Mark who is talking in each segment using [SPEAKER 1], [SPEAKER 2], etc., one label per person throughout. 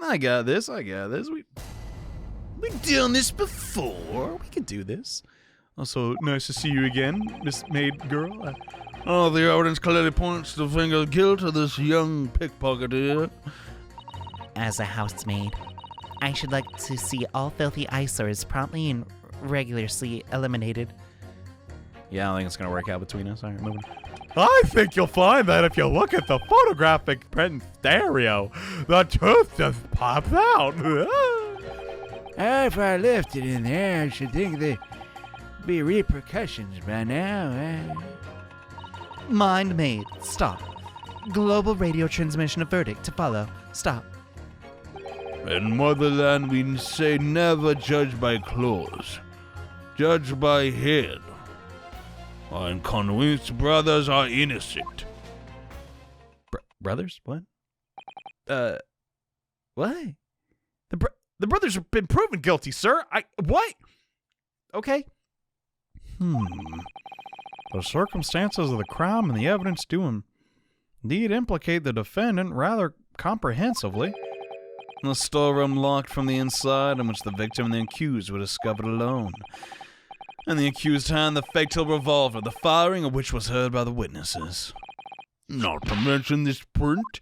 [SPEAKER 1] I got this. We've done this before. We can do this. Also, nice to see you again, Miss Maid Girl. The evidence clearly points the finger of guilt of this young pickpocketer.
[SPEAKER 2] As a housemaid, I should like to see all filthy eyesores promptly and regularly eliminated.
[SPEAKER 1] Yeah, I don't think it's gonna work out between us. All right, moving.
[SPEAKER 3] I think you'll find that if you look at the photographic print in stereo, the tooth just pops out.
[SPEAKER 4] If I left it in there, I should think there'd be repercussions by now.
[SPEAKER 2] Mind made. Stop. Global radio transmission of verdict to follow. Stop.
[SPEAKER 1] In motherland, we say never judge by clothes, judge by head. Our inconvenienced brothers are innocent.
[SPEAKER 2] Brothers? What? What? The brothers have been proven guilty, sir. What? Okay.
[SPEAKER 3] The circumstances of the crime and the evidence do indeed implicate the defendant rather comprehensively.
[SPEAKER 1] The storeroom locked from the inside, in which the victim and the accused were discovered alone. And the accused hand the fatal revolver, the firing of which was heard by the witnesses. Not to mention this print.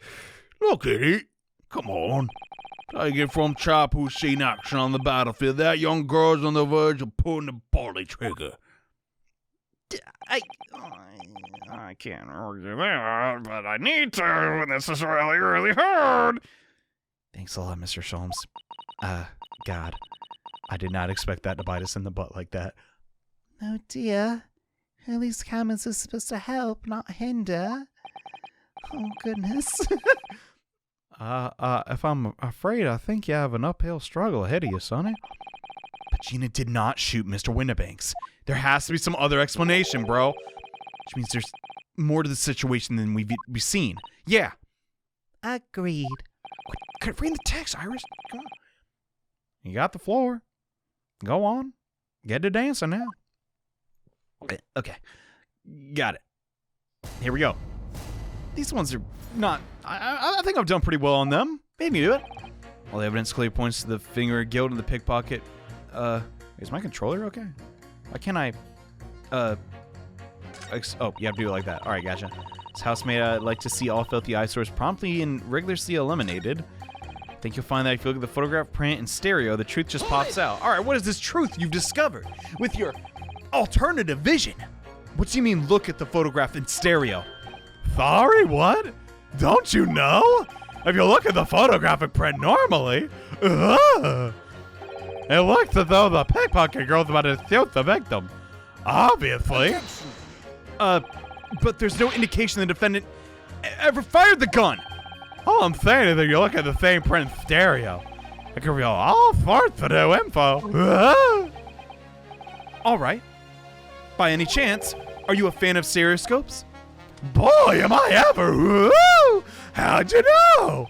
[SPEAKER 1] Look at it. Come on. Take it from chap who's seen action on the battlefield. That young girl's on the verge of pulling the body trigger.
[SPEAKER 3] I can't argue that, but I need to. This is really, really hard.
[SPEAKER 2] Thanks a lot, Mr. Sholmes. God. I did not expect that to bite us in the butt like that. Oh dear. At least comments are supposed to help, not hinder. Oh goodness.
[SPEAKER 3] If I'm afraid, I think you have an uphill struggle ahead of you, Sonny.
[SPEAKER 1] But Gina did not shoot Mr. Windibanks. There has to be some other explanation, bro. Which means there's more to the situation than we've seen. Yeah.
[SPEAKER 2] Agreed.
[SPEAKER 1] Could read the text, Iris. Come on.
[SPEAKER 3] You got the floor. Go on. Get to dancing now.
[SPEAKER 1] Okay. Got it. Here we go. These ones are not... I think I've done pretty well on them. Maybe do it. All the evidence clearly points to the finger of guilt in the pickpocket. Is my controller okay? Why can't I... oh, you have to do it like that. Alright, gotcha. This housemaid, I'd like to see all filthy eyesores promptly and rigorously eliminated. I think you'll find that if you look at the photograph print and stereo, the truth just pops out. Alright, what is this truth you've discovered with your alternative vision? What do you mean, look at the photograph in stereo?
[SPEAKER 3] Sorry, what? Don't you know? If you look at the photographic print normally, it looks as though the pickpocket girl's about to shoot the victim. Obviously.
[SPEAKER 1] But there's no indication the defendant ever fired the gun.
[SPEAKER 3] All I'm saying is that you look at the same print in stereo, it can reveal all sorts of new info.
[SPEAKER 1] All right. By any chance, are you a fan of stereoscopes?
[SPEAKER 3] Boy, am I ever! Woo! How'd you know?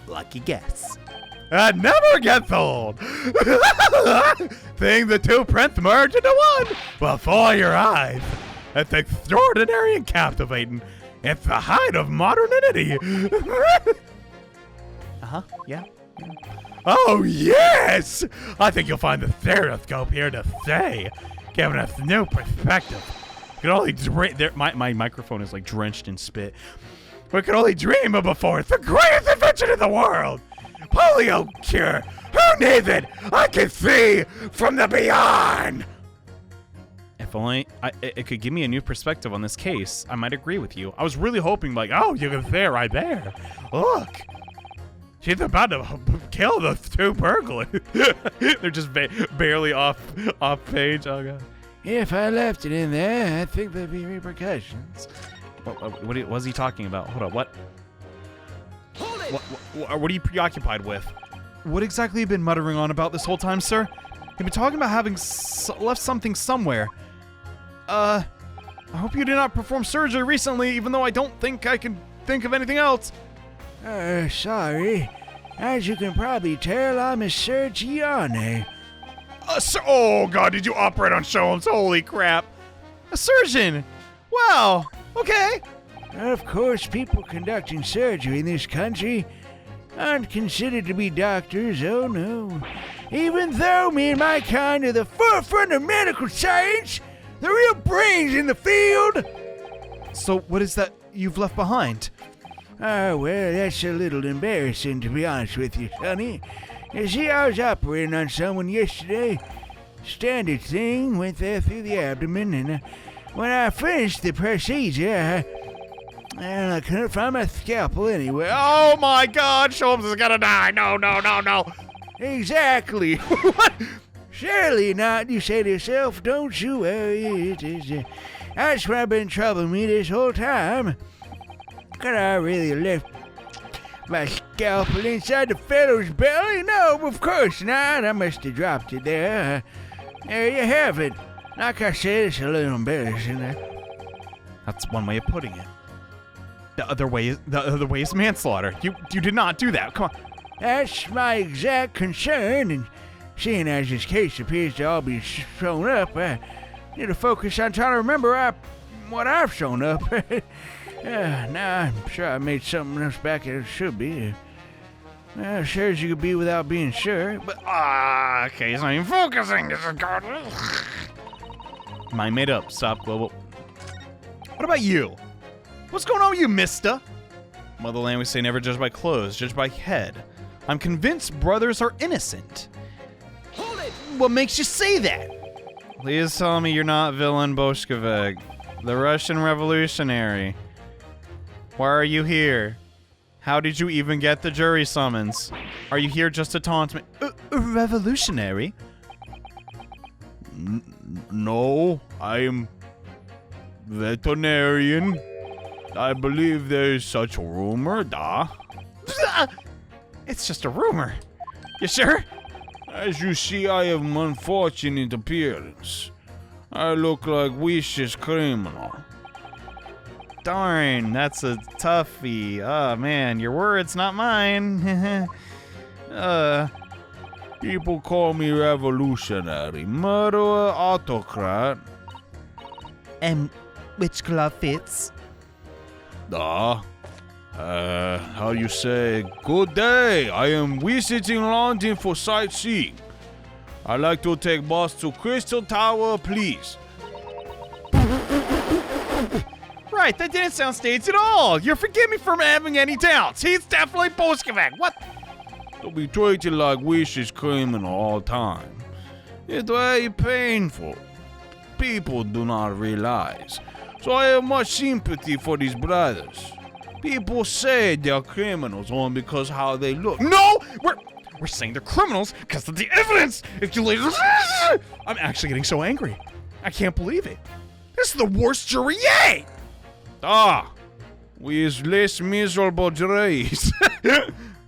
[SPEAKER 2] Lucky guess.
[SPEAKER 3] That never gets old. Seeing the two prints merge into one before your eyes. It's extraordinary and captivating. It's the height of modernity.
[SPEAKER 2] Yeah.
[SPEAKER 3] Oh, yes! I think you'll find the stereoscope here to stay, giving us new perspective. We can only dream. My microphone is like drenched in spit. We can only dream of before. It's the greatest invention in the world. Polio cure. Who needs it? I can see from the beyond.
[SPEAKER 1] If only it could give me a new perspective on this case, I might agree with you. I was really hoping, like,
[SPEAKER 3] Oh, you can see it right there. Look. She's about to kill those two burglars.
[SPEAKER 1] they're just barely off page. Oh god.
[SPEAKER 4] If I left it in there, I think there'd be repercussions.
[SPEAKER 1] What was he talking about? Hold on, what? What are you preoccupied with? What exactly have you been muttering on about this whole time, sir? You've been talking about having left something somewhere. I hope you did not perform surgery recently, even though I don't think I can think of anything else.
[SPEAKER 4] Sorry. As you can probably tell, I'm a surgeon.
[SPEAKER 3] Oh god, did you operate on Sholmes? Holy crap.
[SPEAKER 1] A surgeon! Wow, okay.
[SPEAKER 4] Of course, people conducting surgery in this country aren't considered to be doctors, oh no. Even though me and my kind are the forefront of medical science, the real brains in the field.
[SPEAKER 1] So what is that you've left behind?
[SPEAKER 4] Ah, well, that's a little embarrassing, to be honest with you, Sonny. You see, I was operating on someone yesterday. Standard thing, went there through the abdomen, and when I finished the procedure, I couldn't find my scalpel anywhere.
[SPEAKER 1] Oh my God, Sholmes is gonna die. No, no, no, no.
[SPEAKER 4] Exactly.
[SPEAKER 1] What?
[SPEAKER 4] Surely not, you say to yourself, don't you worry. That's what I've been troubling me this whole time. Could I really left my scalpel inside the fellow's belly? No, of course not. I must have dropped it there. There you have it. Like I said, it's a little embarrassing.
[SPEAKER 1] That's one way of putting it. The other way is manslaughter. You did not do that. Come on.
[SPEAKER 4] That's my exact concern, and seeing as this case appears to all be shown up, I need to focus on trying to remember what I've shown up. Now I'm sure I made something else back as it should be. Sure as you could be without being sure, but
[SPEAKER 1] Okay, he's not even focusing. This is going. Mine made up. Stop. Global. What about you? What's going on with you, mister? Motherland, we say never judge by clothes, judge by head. I'm convinced brothers are innocent. Hold it! What makes you say that? Please tell me you're not villain Bolshevik, the Russian revolutionary. Why are you here? How did you even get the jury summons? Are you here just to taunt me? Revolutionary? No, I am veterinarian. I believe there is such a rumor, da. It's just a rumor. You sure? As you see, I have an unfortunate appearance. I look like Wish's criminal. Darn, that's a toughie. Oh man, your words, not mine. People call me revolutionary, murderer, autocrat.
[SPEAKER 2] And which glove fits?
[SPEAKER 3] How you say, good day, I am visiting London for sightseeing. I'd like to take bus to Crystal Tower, please.
[SPEAKER 1] Right, that didn't sound staged at all. You're forgiving me for having any doubts. He's definitely Bolshevik. What?
[SPEAKER 3] To be treated like Wish is criminal all time. It's very painful. People do not realize. So I have much sympathy for these brothers. People say they're criminals only because how they look.
[SPEAKER 1] No! We're saying they're criminals because of the evidence. If you ladies... I'm actually getting so angry. I can't believe it. This is the worst jury yet!
[SPEAKER 3] We is less miserable juries.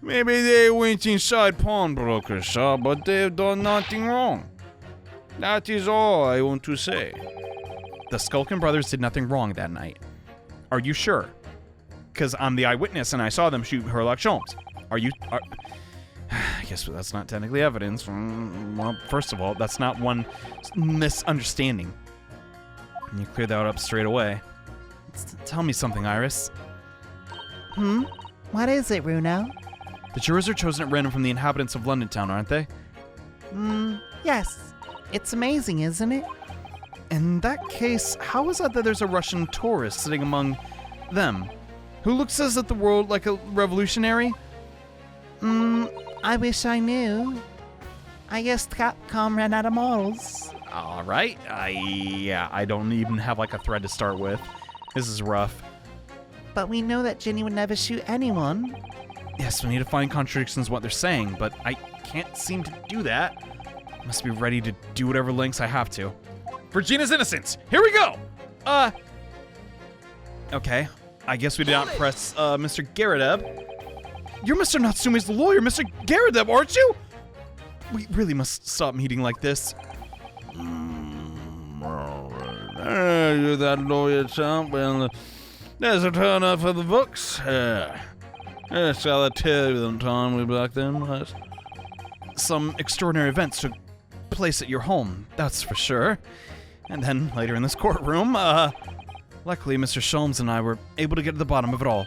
[SPEAKER 3] Maybe they went inside pawnbrokers, sir, but they've done nothing wrong. That is all I want to say.
[SPEAKER 1] The Skulkin brothers did nothing wrong that night. Are you sure? Because I'm the eyewitness and I saw them shoot Herlock Sholmes. I guess that's not technically evidence. Well, first of all, that's not one misunderstanding. And you cleared that up straight away. Tell me something, Iris.
[SPEAKER 2] What is it, Runo?
[SPEAKER 1] The jurors are chosen at random from the inhabitants of London town, aren't they?
[SPEAKER 2] Yes. It's amazing, isn't it?
[SPEAKER 1] In that case, how is it that there's a Russian tourist sitting among them? Who looks at the world like a revolutionary?
[SPEAKER 2] I wish I knew. I guess Capcom ran out of models.
[SPEAKER 1] All right. I don't even have like a thread to start with. This is rough.
[SPEAKER 2] But we know that Ginny would never shoot anyone.
[SPEAKER 1] Yes, we need to find contradictions in what they're saying, but I can't seem to do that. Must be ready to do whatever lengths I have to. For Gina's innocence! Here we go! Okay. I guess we did not press, Mr. Garrideb. You're Mr. Natsumi's lawyer, Mr. Garrideb, aren't you? We really must stop meeting like this.
[SPEAKER 3] You're that lawyer, chump. Well, there's a turn up for the books. Yes, I'll tell you them time we back then. Yes.
[SPEAKER 1] Some extraordinary events took place at your home, that's for sure. And then later in this courtroom, luckily Mr. Sholmes and I were able to get to the bottom of it all.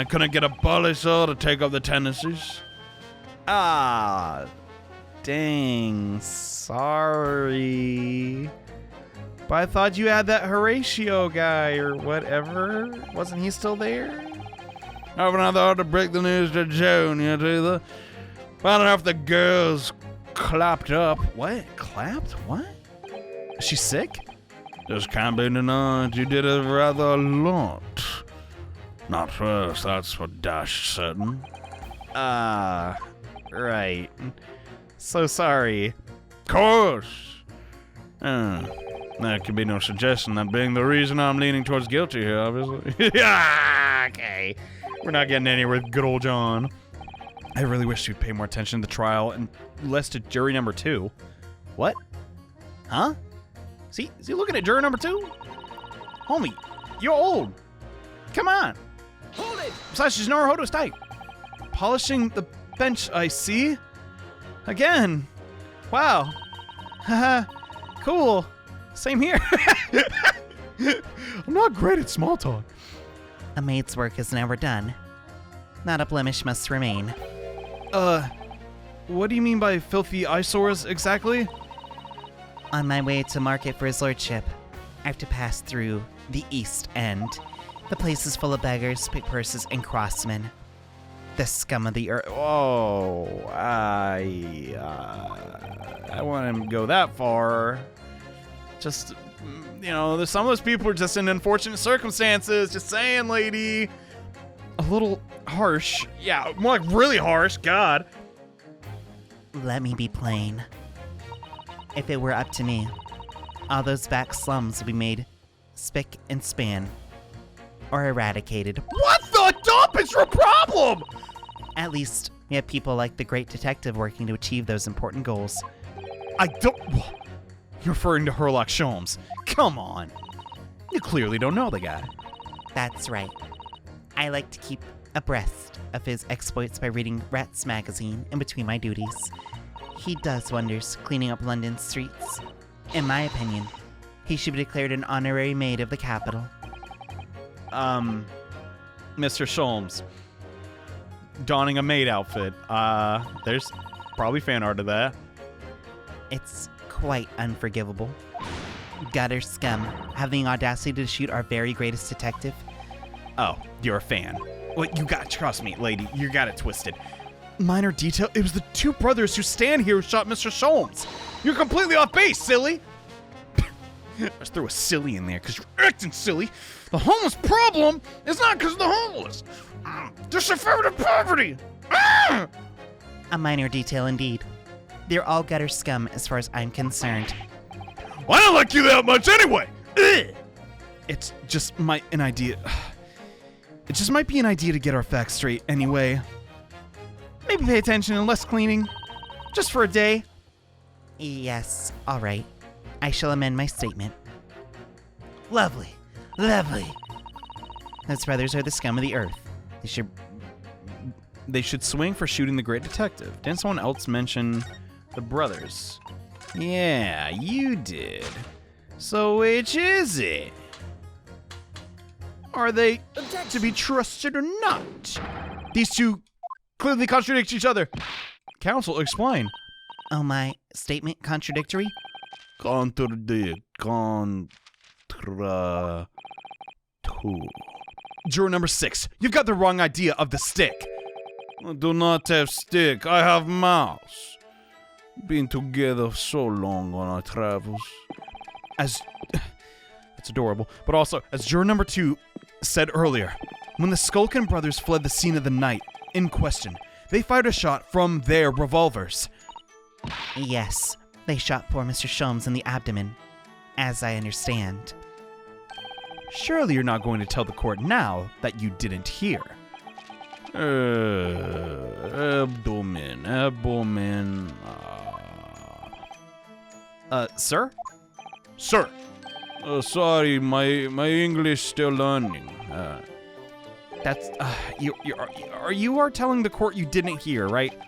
[SPEAKER 3] I couldn't get a bully soul to take up the tendencies.
[SPEAKER 1] Ah, dang, sorry. But I thought you had that Horatio guy or whatever. Wasn't he still there?
[SPEAKER 3] When I thought to break the news to Joan, you know, found out if the girls clapped up.
[SPEAKER 1] What? Clapped? What? Is she sick?
[SPEAKER 3] Just can't be denied, you did it rather a lot. Not first, that's for dash certain.
[SPEAKER 1] Right. So sorry.
[SPEAKER 3] Course. There could be no suggestion that being the reason I'm leaning towards guilty here, obviously.
[SPEAKER 1] Okay. We're not getting anywhere with good old John. I really wish you'd pay more attention to the trial and less to jury number 2. What? Huh? See? Is he looking at juror number 2? Homie, you're old. Come on. Hold it. Besides, she's nowhere to stay. Polishing the bench, I see. Again. Wow. Haha. Cool. Same here. I'm not great at small talk.
[SPEAKER 2] A maid's work is never done. Not a blemish must remain.
[SPEAKER 1] What do you mean by filthy eyesores exactly?
[SPEAKER 2] On my way to market for his lordship, I have to pass through the East End. The place is full of beggars, pickpurses, and crossmen. The scum of the earth.
[SPEAKER 1] Oh, I wouldn't go that far. Just, there's some of those people are just in unfortunate circumstances. Just saying, lady. A little harsh. Yeah, more like really harsh. God.
[SPEAKER 2] Let me be plain. If it were up to me, all those back slums would be made spick and span, or eradicated.
[SPEAKER 1] What the dump is your problem?
[SPEAKER 2] At least, we have people like the great detective working to achieve those important goals.
[SPEAKER 1] I don't... You're referring to Sherlock Holmes. Come on. You clearly don't know the guy.
[SPEAKER 2] That's right. I like to keep abreast of his exploits by reading Rats magazine in between my duties. He does wonders cleaning up London's streets. In my opinion, he should be declared an honorary maid of the capital.
[SPEAKER 1] Mr. Sholmes. Donning a maid outfit. There's probably fan art of that.
[SPEAKER 2] It's quite unforgivable. Gutter scum, having the audacity to shoot our very greatest detective.
[SPEAKER 1] Oh, you're a fan. Well, you gotta trust me, lady. You got it twisted. Minor detail, it was the 2 brothers who stand here who shot Mr. Sholmes. You're completely off base, silly. I just threw a silly in there because you're acting silly. The homeless problem is not because of the homeless. Just affirmative poverty.
[SPEAKER 2] A minor detail indeed. They're all gutter scum as far as I'm concerned.
[SPEAKER 3] Well, I don't like you that much anyway.
[SPEAKER 1] It's just an idea. It just might be an idea to get our facts straight anyway. Maybe pay attention and less cleaning. Just for a day.
[SPEAKER 2] Yes, all right. I shall amend my statement. Lovely. Lovely. Those brothers are the scum of the earth.
[SPEAKER 1] They should swing for shooting the great detective. Didn't someone else mention the brothers? Yeah, you did. So which is it? Are they to be trusted or not? These 2 clearly contradict each other. Counsel, explain.
[SPEAKER 2] Oh, my statement contradictory?
[SPEAKER 1] Juror number 6, you've got the wrong idea of the stick.
[SPEAKER 3] I do not have stick, I have mouse. Been together so long on our travels.
[SPEAKER 1] That's adorable. But also, as juror number 2 said earlier, when the Skulkin brothers fled the scene of the night in question, they fired a shot from their revolvers.
[SPEAKER 2] Yes, they shot poor Mr. Sholmes in the abdomen, as I understand.
[SPEAKER 1] Surely you're not going to tell the court now that you didn't hear.
[SPEAKER 3] Abdomen.
[SPEAKER 1] Sir?
[SPEAKER 3] Sir. Sorry, my English still learning.
[SPEAKER 1] That's, you are telling the court you didn't hear, right?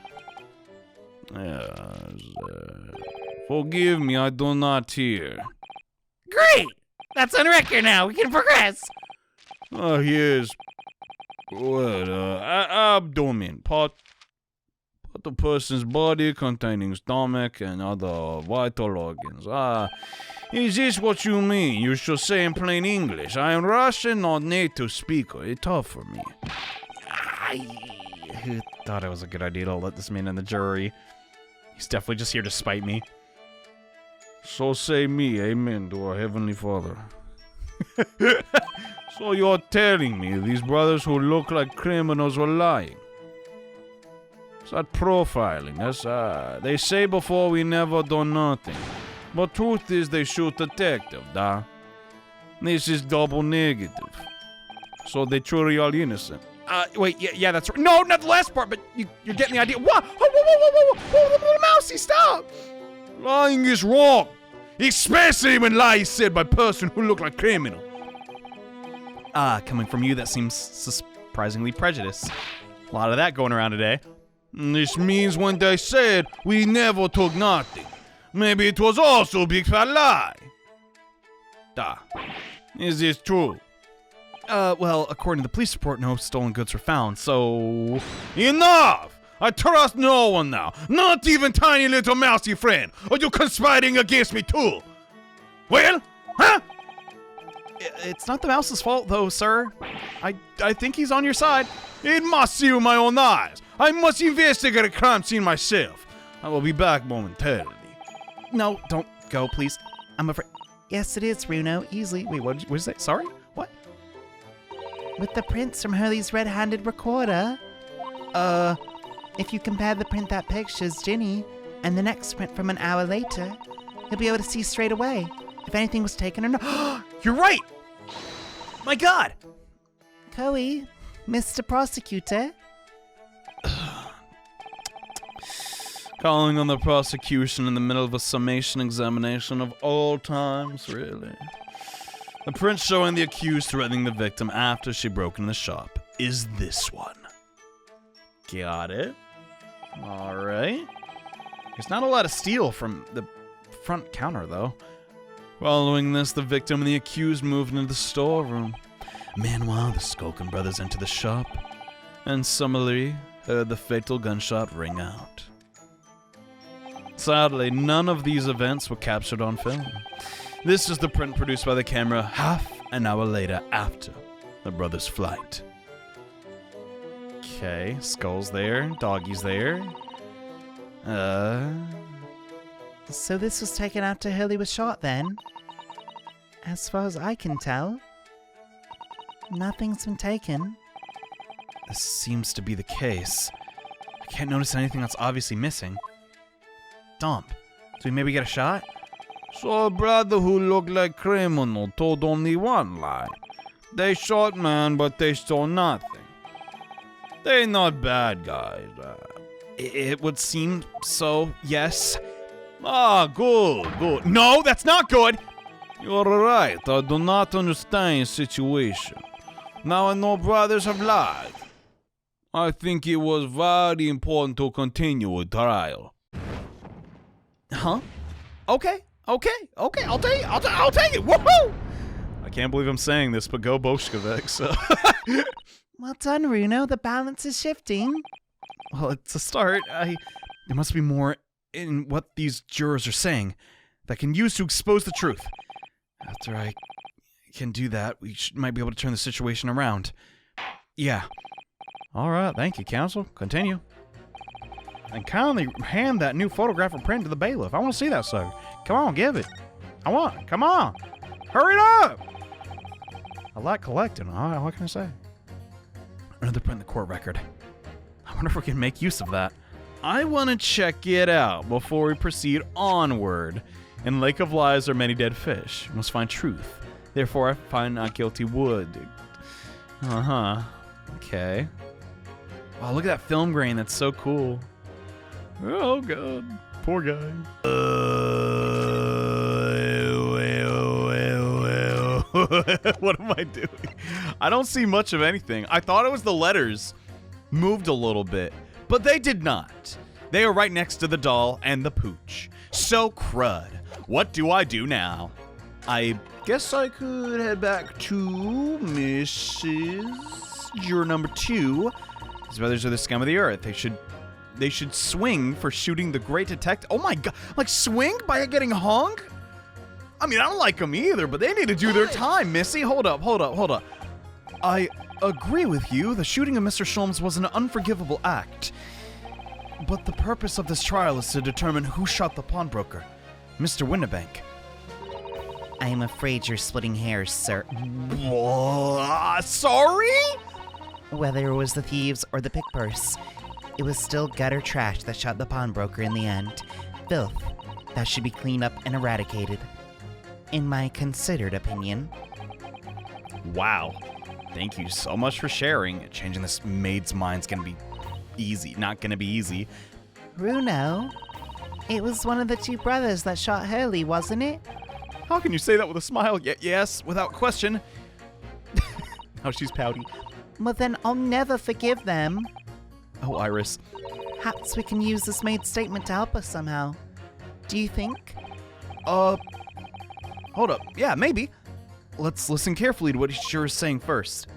[SPEAKER 3] Forgive me, I do not hear.
[SPEAKER 2] Great! That's on record now. We can progress.
[SPEAKER 3] Here's what abdomen part of the person's body containing stomach and other vital organs. Is this what you mean? You should say in plain English. I am Russian, not native speaker. It's tough for me.
[SPEAKER 1] Who thought it was a good idea to let this man in the jury? He's definitely just here to spite me.
[SPEAKER 3] So say me, amen to our Heavenly Father. So you're telling me these brothers who look like criminals were lying? It's that profiling. They say before we never done nothing. But truth is they shoot detective, da. This is double negative. So they truly are innocent.
[SPEAKER 1] Wait, yeah, that's right. No, not the last part, but you're getting the idea. What? Whoa, Mousy, stop!
[SPEAKER 3] Lying is wrong. Especially when lies said by person who look like criminal.
[SPEAKER 1] Coming from you, that seems surprisingly prejudiced. A lot of that going around today.
[SPEAKER 3] This means when they said we never took nothing. Maybe it was also a big fat lie. Da. Is this true?
[SPEAKER 1] Well, according to the police report, no stolen goods were found, so...
[SPEAKER 3] Enough! I trust no one now. Not even tiny little mousy friend. Are you conspiring against me too? Well, huh?
[SPEAKER 1] It's not the mouse's fault, though, sir. I think he's on your side.
[SPEAKER 3] It must see with my own eyes. I must investigate a crime scene myself. I will be back momentarily.
[SPEAKER 1] No, don't go, please. I'm afraid...
[SPEAKER 2] Yes, it is, Runo. Easily.
[SPEAKER 1] Wait, what did you say? Sorry? What?
[SPEAKER 2] With the prints from Hurley's red-handed recorder. If you compare the print that pictures Ginny and the next print from an hour later, you'll be able to see straight away if anything was taken or not.
[SPEAKER 1] You're right! My God!
[SPEAKER 2] Coey, Mr. Prosecutor.
[SPEAKER 3] Calling on the prosecution in the middle of a summation examination of all times, really.
[SPEAKER 1] The print showing the accused threatening the victim after she broke in the shop is this one. Got it. All right. There's not a lot of steel from the front counter, though. Following this, the victim and the accused moved into the storeroom. Meanwhile, the Skulkin brothers entered the shop and summarily heard the fatal gunshot ring out. Sadly, none of these events were captured on film. This is the print produced by the camera half an hour later after the brothers' flight. Okay, Skull's there, Doggy's there.
[SPEAKER 2] So this was taken after Hurley was shot then? As far as I can tell, nothing's been taken.
[SPEAKER 1] This seems to be the case. I can't notice anything that's obviously missing. Dump. So we maybe get a shot?
[SPEAKER 3] So a brother who looked like criminal told only one lie. They shot man, but they stole nothing. They not bad guys.
[SPEAKER 1] It would seem so, yes.
[SPEAKER 3] Good.
[SPEAKER 1] No, that's not good!
[SPEAKER 3] You're right, I do not understand your situation. Now I know brothers have lied. I think it was very important to continue with trial.
[SPEAKER 1] Huh? Okay, I'll take it, woohoo! I can't believe I'm saying this, but go Bolshevik, so...
[SPEAKER 2] Well done, Runo. The balance is shifting.
[SPEAKER 1] Well, it's a start. There must be more in what these jurors are saying that can use to expose the truth. After I can do that, we might be able to turn the situation around. Yeah. All right, thank you, counsel. Continue. And kindly hand that new photographic print to the bailiff. I want to see that sucker. Come on, give it. Come on. Hurry it up. I like collecting. All right, what can I say? Another print in the court record. I wonder if we can make use of that. I want to check it out before we proceed onward. In Lake of Lies are many dead fish. We must find truth. Therefore, I find not guilty would. Okay. Oh, look at that film grain. That's so cool. Oh, God. Poor guy. What am I doing? I don't see much of anything. I thought it was the letters moved a little bit, but they did not. They are right next to the doll and the pooch. So crud. What do I do now? I guess I could head back to Mrs. Juror number 2. His brothers are the scum of the earth. They should swing for shooting the great detective. Oh my God. Like swing by getting hung? I mean, I don't like them either, but they need to do their time, Missy. Hold up. I agree with you. The shooting of Mr. Sholmes was an unforgivable act. But the purpose of this trial is to determine who shot the pawnbroker, Mr. Winnebank.
[SPEAKER 2] I am afraid you're splitting hairs, sir.
[SPEAKER 1] Sorry?
[SPEAKER 2] Whether it was the thieves or the pick purse, it was still gutter trash that shot the pawnbroker in the end. Filth that should be cleaned up and eradicated. In my considered opinion.
[SPEAKER 1] Wow. Thank you so much for sharing. Changing this maid's mind's gonna be easy. Not gonna be easy.
[SPEAKER 2] Bruno, it was one of the 2 brothers that shot Hurley, wasn't it?
[SPEAKER 1] How can you say that with a smile? Yes, without question. Oh, she's pouty.
[SPEAKER 2] Well, then I'll never forgive them.
[SPEAKER 1] Oh, Iris.
[SPEAKER 2] Perhaps we can use this maid's statement to help us somehow. Do you think?
[SPEAKER 1] Hold up. Yeah, maybe. Let's listen carefully to what each juror is saying first.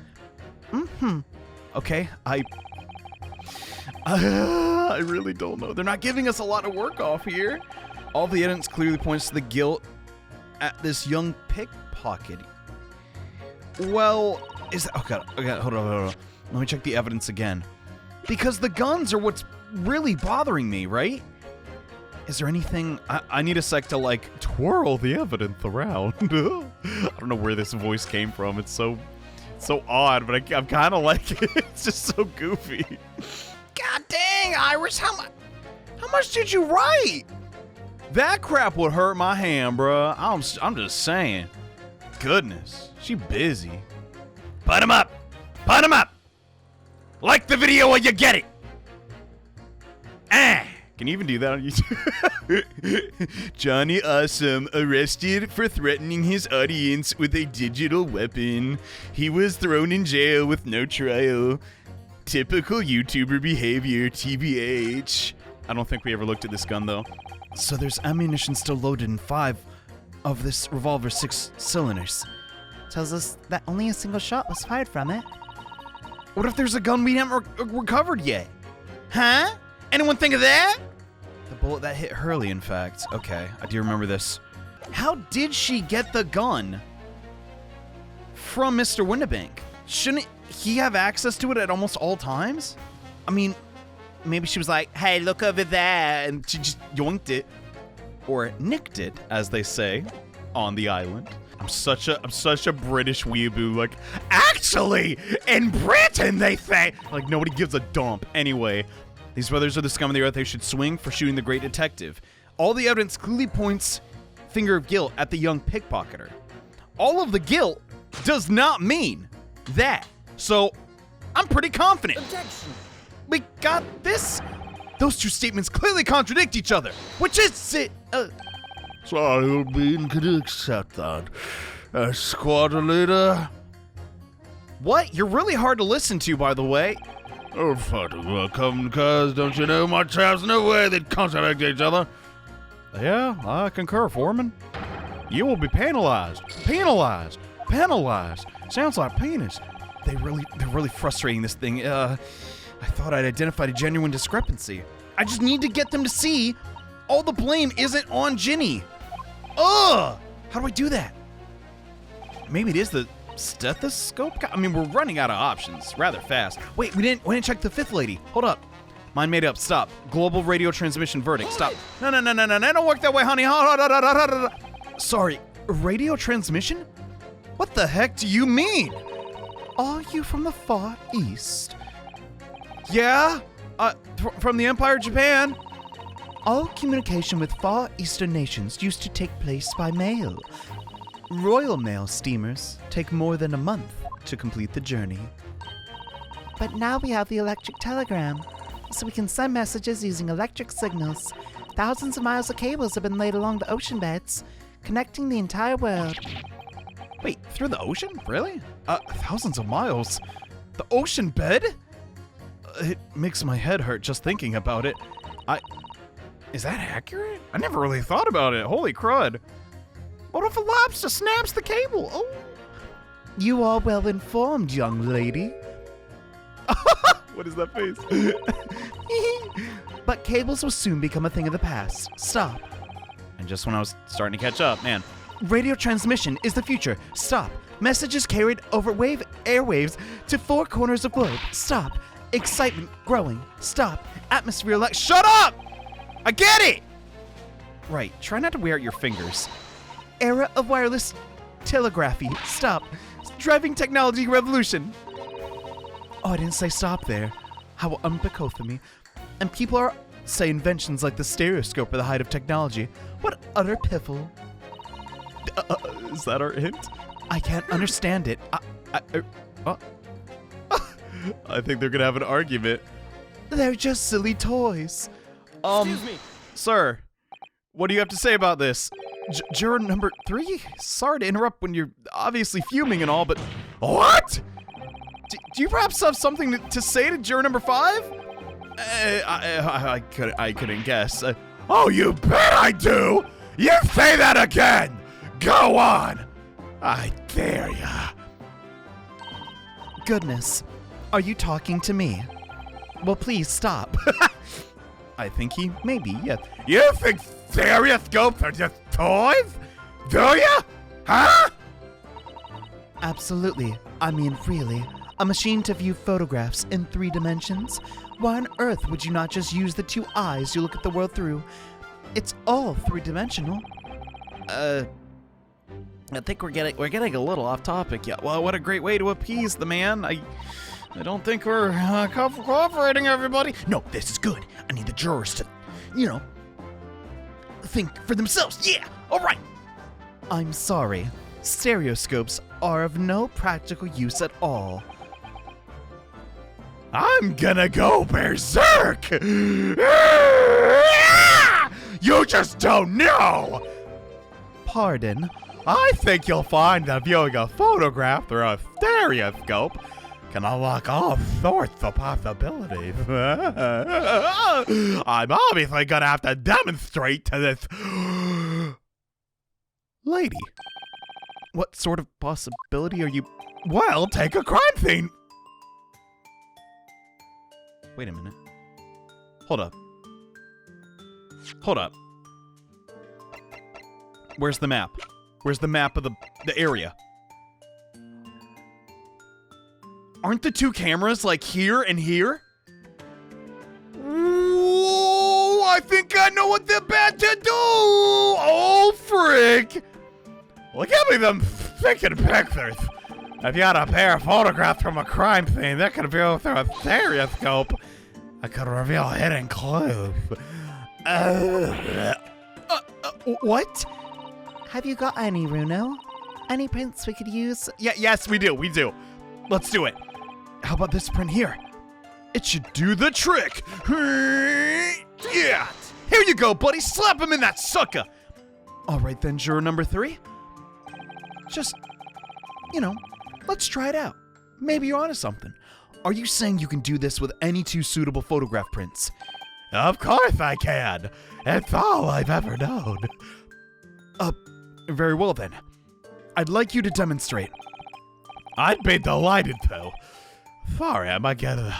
[SPEAKER 1] Okay, I really don't know. They're not giving us a lot of work off here. All the evidence clearly points to the guilt at this young pickpocket. Well, is that... Okay, hold on. Let me check the evidence again. Because the guns are what's really bothering me, right? Is there anything... I need a sec to, like, twirl the evidence around. I don't know where this voice came from. It's so odd, but I'm kind of like it. It's just so goofy. God dang, Iris, how much did you write? That crap would hurt my hand, bruh. I'm just saying. Goodness, she busy. Put him up. Like the video or you get it. Can you even do that on YouTube? JohneAwesome arrested for threatening his audience with a digital weapon. He was thrown in jail with no trial. Typical YouTuber behavior, TBH. I don't think we ever looked at this gun, though. So there's ammunition still loaded in 5 of this revolver's 6 cylinders.
[SPEAKER 2] Tells us that only a single shot was fired from it.
[SPEAKER 1] What if there's a gun we haven't recovered yet? Huh? Anyone think of that? The bullet that hit Hurley, in fact. Okay, I do remember this. How did she get the gun from Mr. Winnebank? Shouldn't he have access to it at almost all times? I mean, maybe she was like, hey, look over there, and she just yoinked it. Or nicked it, as they say, on the island. I'm such a British weeaboo. Like, actually, in Britain, they say. Like, nobody gives a dump. Anyway, these brothers are the scum of the earth. They should swing for shooting the great detective. All the evidence clearly points finger of guilt at the young pickpocketer. All of the guilt does not mean that. So, I'm pretty confident.
[SPEAKER 4] Objection.
[SPEAKER 1] We got this. Those 2 statements clearly contradict each other. Which is it?
[SPEAKER 4] Sorry, you'll be in could accept that. Squad leader.
[SPEAKER 1] What? You're really hard to listen to, by the way.
[SPEAKER 4] Oh, fucking welcome, cuz don't you know my chaps no way they'd contradict each other.
[SPEAKER 1] Yeah, I concur, Foreman. You will be penalized. Penalized. Sounds like penis. They're really frustrating this thing. I thought I'd identified a genuine discrepancy. I just need to get them to see all the blame isn't on Ginny. Ugh! How do I do that? Maybe it is the stethoscope? I mean, we're running out of options rather fast. Wait, we didn't check the 5th lady. Hold up. Mine made up. Stop. Global radio transmission verdict. Stop. No. Don't work that way, honey. Sorry. Radio transmission? What the heck do you mean? Are you from the Far East? Yeah? From the Empire of Japan?
[SPEAKER 2] All communication with Far Eastern nations used to take place by mail. Royal Mail steamers take more than a month to complete the journey. But now we have the electric telegram, so we can send messages using electric signals. Thousands of miles of cables have been laid along the ocean beds, connecting the entire world.
[SPEAKER 1] Wait, through the ocean? Really? Thousands of miles? The ocean bed? It makes my head hurt just thinking about it. Is that accurate? I never really thought about it. Holy crud. What if a lobster snaps the cable? Oh.
[SPEAKER 2] You are well informed, young lady.
[SPEAKER 1] What is that face?
[SPEAKER 2] But cables will soon become a thing of the past. Stop.
[SPEAKER 1] And just when I was starting to catch up, man.
[SPEAKER 2] Radio transmission is the future. Stop. Messages carried over airwaves to 4 corners of globe. Stop. Excitement growing. Stop. Atmosphere
[SPEAKER 1] Shut up! I get it! Right, try not to wear out your fingers.
[SPEAKER 2] Era of wireless telegraphy. Stop.
[SPEAKER 1] Driving technology revolution.
[SPEAKER 2] Oh, I didn't say stop there. How unbecouth of me. And people are say inventions like the stereoscope are the height of technology. What utter piffle.
[SPEAKER 1] Is that our hint?
[SPEAKER 2] I can't understand it.
[SPEAKER 1] I think they're gonna have an argument.
[SPEAKER 2] They're just silly toys.
[SPEAKER 1] Excuse me. Sir, what do you have to say about this? Juror number 3? Sorry to interrupt when you're obviously fuming and all, but... What? Do you perhaps have something to say to juror number 5? I couldn't guess.
[SPEAKER 3] Oh, you bet I do! You say that again! Go on! I dare ya.
[SPEAKER 2] Goodness, are you talking to me? Well, please stop.
[SPEAKER 1] I think he may be, yeah.
[SPEAKER 3] You think stereoscopes are just toys? Do ya? Huh?
[SPEAKER 2] Absolutely. I mean, really. A machine to view photographs in 3 dimensions? Why on earth would you not just use the 2 eyes you look at the world through? It's all 3-dimensional.
[SPEAKER 1] I think we're getting a little off topic. Yeah. Well, what a great way to appease the man. I don't think we're cooperating, everybody.
[SPEAKER 2] No, this is good. I need the jurors to, think for themselves. Yeah, all right. I'm sorry. Stereoscopes are of no practical use at all.
[SPEAKER 3] I'm gonna go berserk! You just don't know!
[SPEAKER 2] Pardon?
[SPEAKER 3] I think you'll find that viewing a photograph through a stereoscope can unlock all sorts of possibilities. I'm obviously gonna have to demonstrate to this lady.
[SPEAKER 1] What sort of possibility are you...
[SPEAKER 3] Well, take a crime scene.
[SPEAKER 1] Wait a minute. Hold up. Hold up. Where's the map? Where's the map of the area? Aren't the 2 cameras like here and here?
[SPEAKER 3] Ooh, I think I know what they're about to do! Oh, frick! Look at me, them freaking pictures. If you had a pair of photographs from a crime scene that could view through a stereoscope, I could reveal hidden clues.
[SPEAKER 2] What? Have you got any, Runo? Any prints we could use?
[SPEAKER 1] Yes, we do. Let's do it. How about this print here? It should do the trick. Yeah. Here you go, buddy. Slap him in that sucker. All right then, juror number 3. Just, let's try it out. Maybe you're onto something. Are you saying you can do this with any 2 suitable photograph prints?
[SPEAKER 3] Of course I can. It's all I've ever known.
[SPEAKER 1] Very well then. I'd like you to demonstrate.
[SPEAKER 3] I'd be delighted to. Sorry, I might get a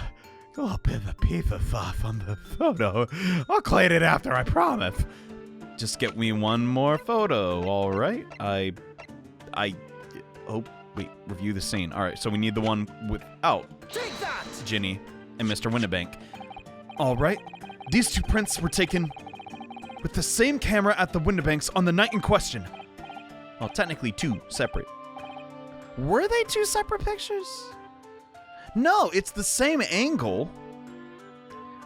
[SPEAKER 3] little bit of pizza sauce on the photo. I'll clean it after, I promise.
[SPEAKER 1] Just get me one more photo, all right? Wait, review the scene. All right, so we need the one without Ginny and Mr. Winnebank. All right, these 2 prints were taken with the same camera at the Winnebanks on the night in question. Well, technically 2 separate. Were they 2 separate pictures? No, it's the same angle.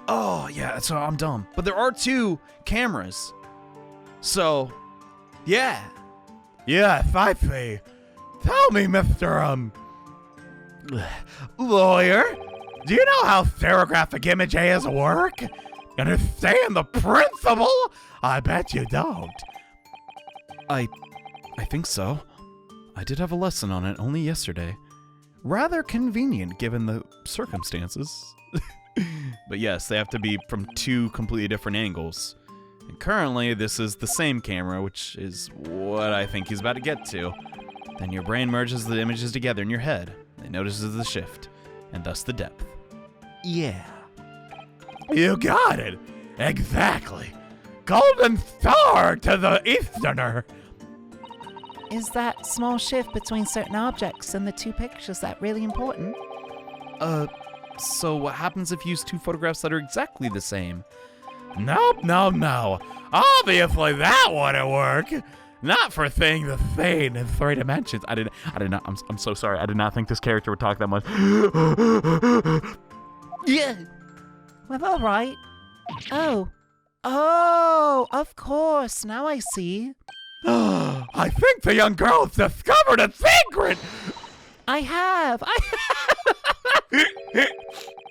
[SPEAKER 1] Oh, yeah, so I'm dumb. But there are 2 cameras. So, yeah.
[SPEAKER 3] Yes, I see. Tell me, Mr. Lawyer, Do you know how stereographic images work? Understand the principle? I bet you don't.
[SPEAKER 1] I think so. I did have a lesson on it only yesterday. Rather convenient given the circumstances. But yes, they have to be from two completely different angles. And currently, this is the same camera, which is what I think he's about to get to. Then your brain merges the images together in your head. It notices the shift, and thus the depth. Yeah.
[SPEAKER 3] You got it. Exactly. Golden star to the Easterner.
[SPEAKER 2] Is that small shift between certain objects in the two pictures that really important?
[SPEAKER 1] So what happens if you use two photographs that are exactly the same?
[SPEAKER 3] Nope, no. Obviously that wouldn't work. Not for seeing the scene in 3 dimensions. I did not, I'm so sorry. I did not think this character would talk that much.
[SPEAKER 2] Yeah. Well, all right. Oh, of course. Now I see.
[SPEAKER 3] I think the young girl's discovered a secret.
[SPEAKER 2] I have.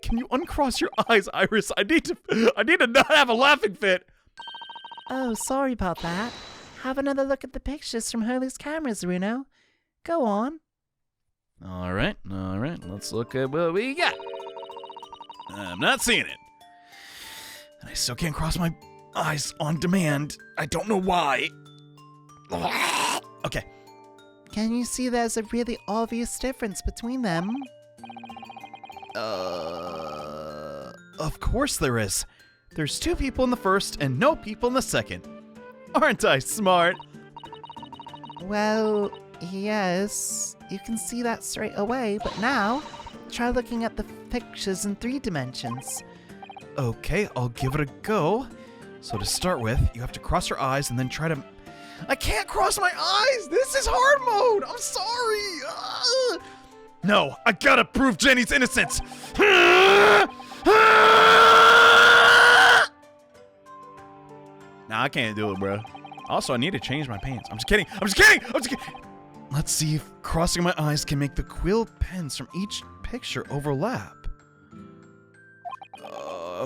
[SPEAKER 1] Can you uncross your eyes, Iris? I need to not have a laughing fit.
[SPEAKER 2] Oh, sorry about that. Have another look at the pictures from Hurley's cameras, Runo. Go on.
[SPEAKER 1] All right. Let's look at what we got. I'm not seeing it. And I still can't cross my eyes on demand. I don't know why. Okay.
[SPEAKER 2] Can you see there's a really obvious difference between them?
[SPEAKER 1] Of course there is. There's 2 people in the first and no people in the second. Aren't I smart?
[SPEAKER 2] Well, yes. You can see that straight away, but now, try looking at the pictures in 3 dimensions.
[SPEAKER 1] Okay, I'll give it a go. So to start with, you have to cross your eyes and then try to... I can't cross my eyes! This is hard mode! I'm sorry! No, I gotta prove Jenny's innocence! Nah, I can't do it, bro. Also, I need to change my pants. I'm just kidding! Let's see if crossing my eyes can make the quill pens from each picture overlap.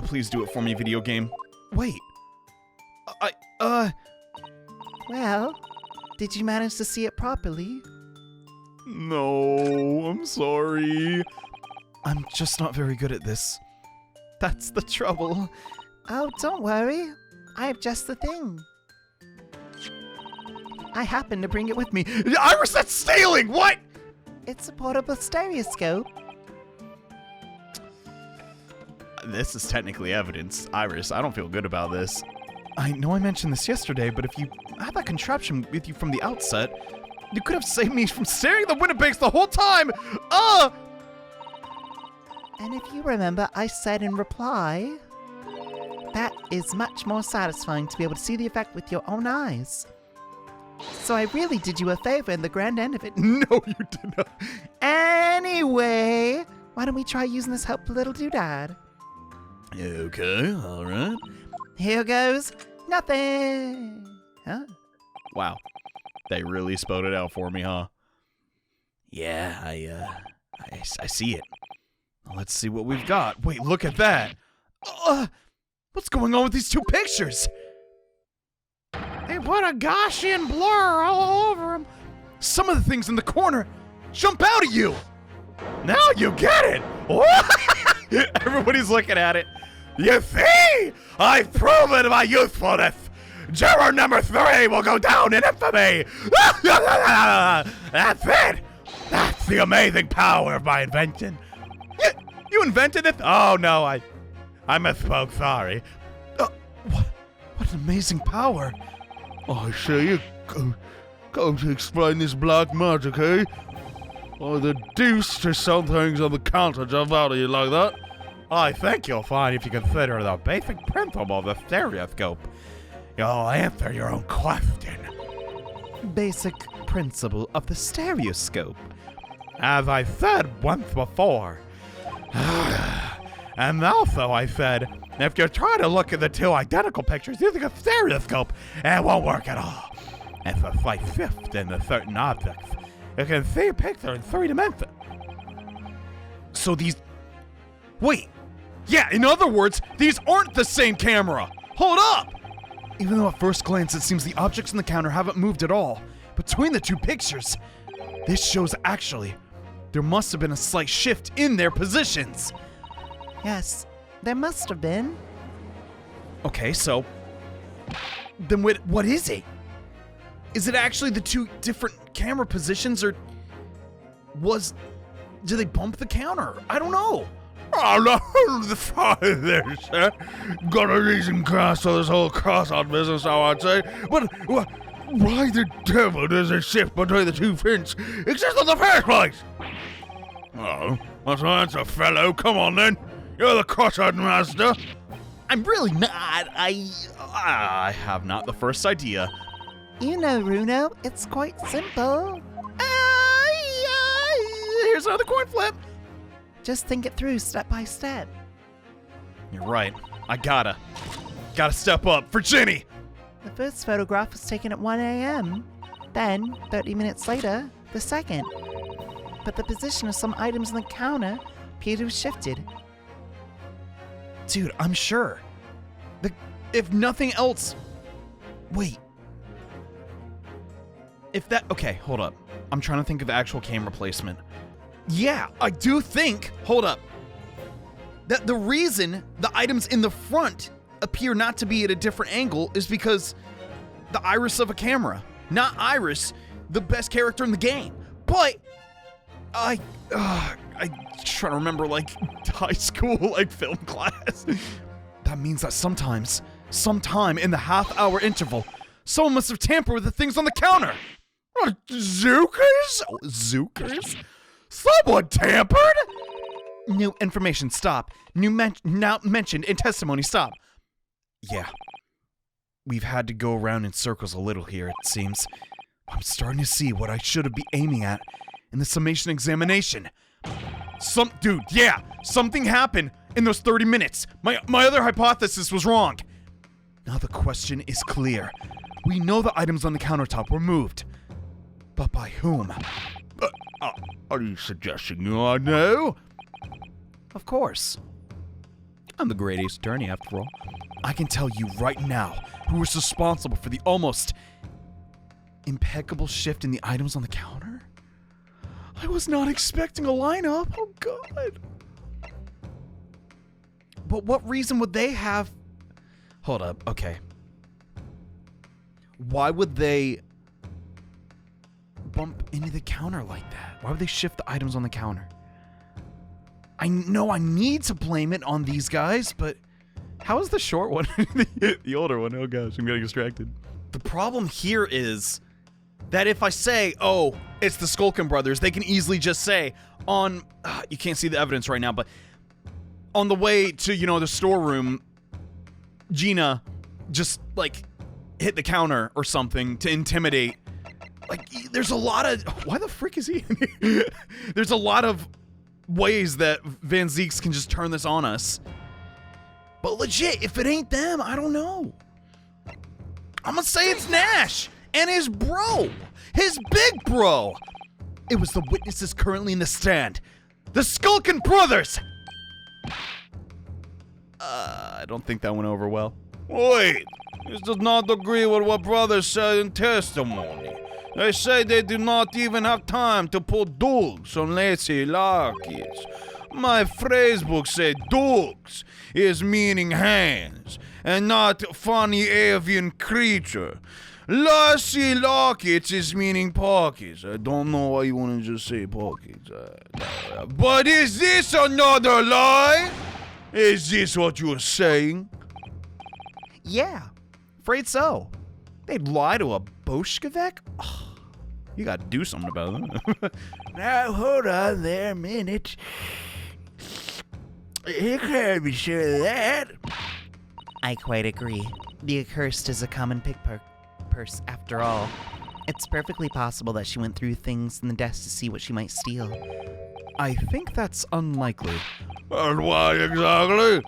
[SPEAKER 1] Please do it for me, video game. Wait.
[SPEAKER 2] Well, did you manage to see it properly?
[SPEAKER 1] No, I'm sorry. I'm just not very good at this. That's the trouble.
[SPEAKER 2] Oh, don't worry. I have just the thing. I happen to bring it with me.
[SPEAKER 1] Iris, that's stealing! What?
[SPEAKER 2] It's a portable stereoscope.
[SPEAKER 1] This is technically evidence. Iris, I don't feel good about this. I know I mentioned this yesterday, but if you had that contraption with you from the outset, you could have saved me from staring at the Winnebags the whole time!
[SPEAKER 2] And if you remember, I said in reply, that is much more satisfying to be able to see the effect with your own eyes. So I really did you a favor in the grand end of it.
[SPEAKER 1] No, you did not.
[SPEAKER 2] Anyway, why don't we try using this helpful little doodad?
[SPEAKER 1] Okay, alright.
[SPEAKER 2] Here goes nothing. Huh?
[SPEAKER 1] Wow. They really spelled it out for me, huh? Yeah, I see it. Let's see what we've got. Wait, look at that. What's going on with these 2 pictures?
[SPEAKER 3] They put a Gaussian blur all over him.
[SPEAKER 1] Some of the things in the corner jump out at you.
[SPEAKER 3] Now you get it.
[SPEAKER 1] Everybody's looking at it.
[SPEAKER 3] You see? I've proven my usefulness. Juror number 3 will go down in infamy. That's it. That's the amazing power of my invention.
[SPEAKER 1] You invented it?
[SPEAKER 3] Oh, no, I misspoke. Sorry.
[SPEAKER 1] What an amazing power.
[SPEAKER 4] I see you going to explain this black magic, eh? Oh, the deuce to some things on the counter jump out of you like that.
[SPEAKER 3] I think you'll find if you consider the basic principle of the stereoscope, you'll answer your own question.
[SPEAKER 1] Basic principle of the stereoscope.
[SPEAKER 3] As I said once before, and also I said, if you try to look at the 2 identical pictures using a stereoscope, it won't work at all. It's a slight shift in certain objects. You can see a picture in 3 dimensions.
[SPEAKER 1] So these Wait. Yeah, in other words, these aren't the same camera. Hold up. Even though at first glance it seems the objects on the counter haven't moved at all, between the two pictures, this shows actually there must have been a slight shift in their positions.
[SPEAKER 2] Yes, there must have been.
[SPEAKER 1] Okay, so then what is it? Is it actually the two different camera positions, or did they bump the counter? I don't know.
[SPEAKER 4] Oh, no, the father there, sir. Got a reason cross for this whole cross-out business, I would say. But why the devil does a shift between the two prints exist in the first place? Oh, what's the answer, fellow? Come on, then. You're the cross-out master.
[SPEAKER 1] I'm really not. I have not the first idea.
[SPEAKER 2] You know, Runo, it's quite simple.
[SPEAKER 1] Here's another coin flip.
[SPEAKER 2] Just think it through step by step.
[SPEAKER 1] You're right. I gotta step up for Ginny.
[SPEAKER 2] The first photograph was taken at 1 a.m. Then, 30 minutes later, the second. But the position of some items on the counter appeared to have shifted.
[SPEAKER 1] Dude, I'm sure. If nothing else... Wait. Okay, hold up. I'm trying to think of actual camera placement. Yeah, I do think... Hold up. That the reason the items in the front appear not to be at a different angle is because the iris of a camera. Not Iris, the best character in the game. But... I try to remember, like, high school, like, film class. That means that sometime in the half-hour interval, someone must have tampered with the things on the counter.
[SPEAKER 4] Zookers?
[SPEAKER 1] Zookers?
[SPEAKER 4] Someone tampered?
[SPEAKER 1] New information, stop. Now mentioned in testimony, stop. Yeah. We've had to go around in circles a little here, it seems. I'm starting to see what I should have been aiming at in the summation examination. Dude, yeah, something happened in those 30 minutes. My other hypothesis was wrong. Now the question is clear. We know the items on the countertop were moved. But by whom?
[SPEAKER 4] Are you suggesting you I know?
[SPEAKER 1] Of course. I'm the Great Ace Attorney, after all. I can tell you right now who was responsible for the almost impeccable shift in the items on the counter. I was not expecting a lineup. Oh, God. But what reason would they have? Hold up. Okay. Why would they bump into the counter like that? Why would they shift the items on the counter? I know I need to blame it on these guys, but how is the short one? The older one. Oh, gosh. I'm getting distracted. The problem here is that if I say, oh, it's the Skulkin brothers, they can easily just say on, you can't see the evidence right now, but on the way to, the storeroom, Gina just, like, hit the counter or something to intimidate. Like, there's a lot of, why the frick is he in here? There's a lot of ways that Van Zeeks can just turn this on us. But legit, if it ain't them, I don't know. I'm gonna say it's Nash and his bro, his big bro. It was the witnesses currently in the stand, the Skulkin brothers. I don't think that went over well.
[SPEAKER 4] Wait, this does not agree with what brothers said in testimony. They say they do not even have time to put dogs on lazy lackeys. My phrasebook said dogs is meaning hands, and not funny avian creature. Lassie lockets is meaning pockets. I don't know why you want to just say pockets. But is this another lie? Is this what you're saying?
[SPEAKER 1] Yeah, afraid so. They'd lie to a Bolshevik? Oh, you gotta do something about that.
[SPEAKER 4] Now, hold on there a minute. You can't be sure of that.
[SPEAKER 2] I quite agree. The accursed is a common purse after all. It's perfectly possible that she went through things in the desk to see what she might steal.
[SPEAKER 1] I think that's unlikely.
[SPEAKER 4] And why exactly?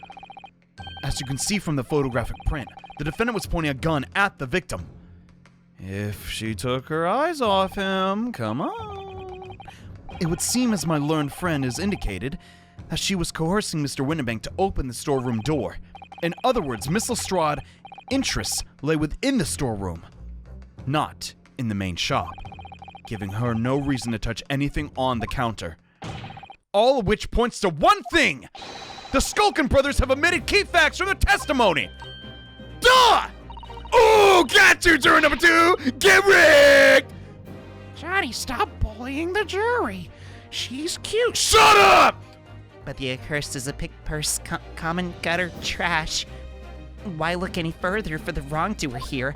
[SPEAKER 1] As you can see from the photographic print, the defendant was pointing a gun at the victim. If she took her eyes off him, come on. It would seem, as my learned friend has indicated, that she was coercing Mr. Winnebank to open the storeroom door. In other words, Miss Lestrade's interests lay within the storeroom, not in the main shop, giving her no reason to touch anything on the counter. All of which points to one thing! The Skulkin brothers have omitted key facts from their testimony! Duh! Oh, got you, juror number 2! Get wrecked!
[SPEAKER 2] Johnny, stop bullying the jury. She's cute.
[SPEAKER 1] Shut up!
[SPEAKER 2] But the accursed is a pick-purse, common gutter trash. Why look any further for the wrongdoer here?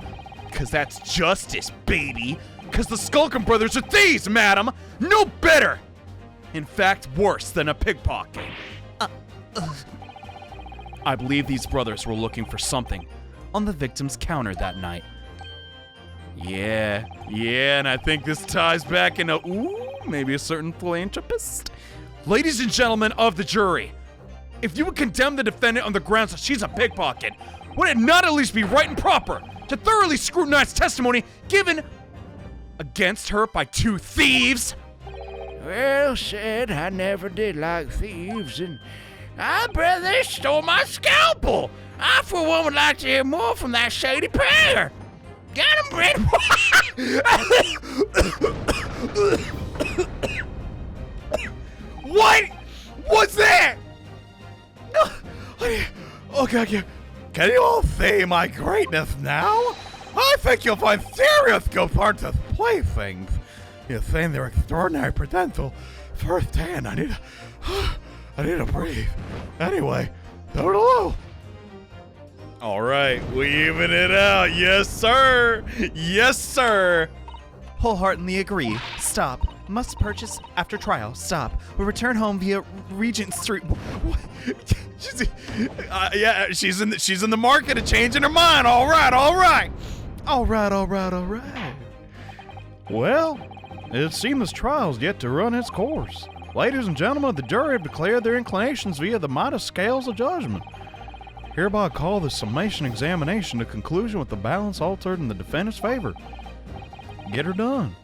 [SPEAKER 1] Cause that's justice, baby! Cause the Skulkin brothers are thieves, madam! No better! In fact, worse than a pickpocket. I believe these brothers were looking for something on the victim's counter that night. Yeah, and I think this ties back into, maybe a certain philanthropist? Ladies and gentlemen of the jury, if you would condemn the defendant on the grounds that she's a pickpocket, would it not at least be right and proper to thoroughly scrutinize testimony given against her by 2 thieves?
[SPEAKER 4] Well said, I never did like thieves, and I bet they stole my scalpel. I, for one, would like to hear more from that shady pair. Got him, Brent.
[SPEAKER 1] What was that? Okay.
[SPEAKER 3] Can you all see my greatness now? I think you'll find serious parts as playthings. You've seen their extraordinary potential firsthand. I need to breathe. Anyway, toodaloo.
[SPEAKER 1] All right, we even it out. Yes, sir. Yes, sir.
[SPEAKER 2] Wholeheartedly agree. Stop. Must purchase after trial. Stop. Will return home via Regent Street.
[SPEAKER 1] What? Yeah, she's in the market of changing her mind. All right.
[SPEAKER 3] Well, it seems this trial's yet to run its course. Ladies and gentlemen, the jury have declared their inclinations via the mighty scales of judgment. Hereby call the summation examination to conclusion with the balance altered in the defendant's favor. Get her done.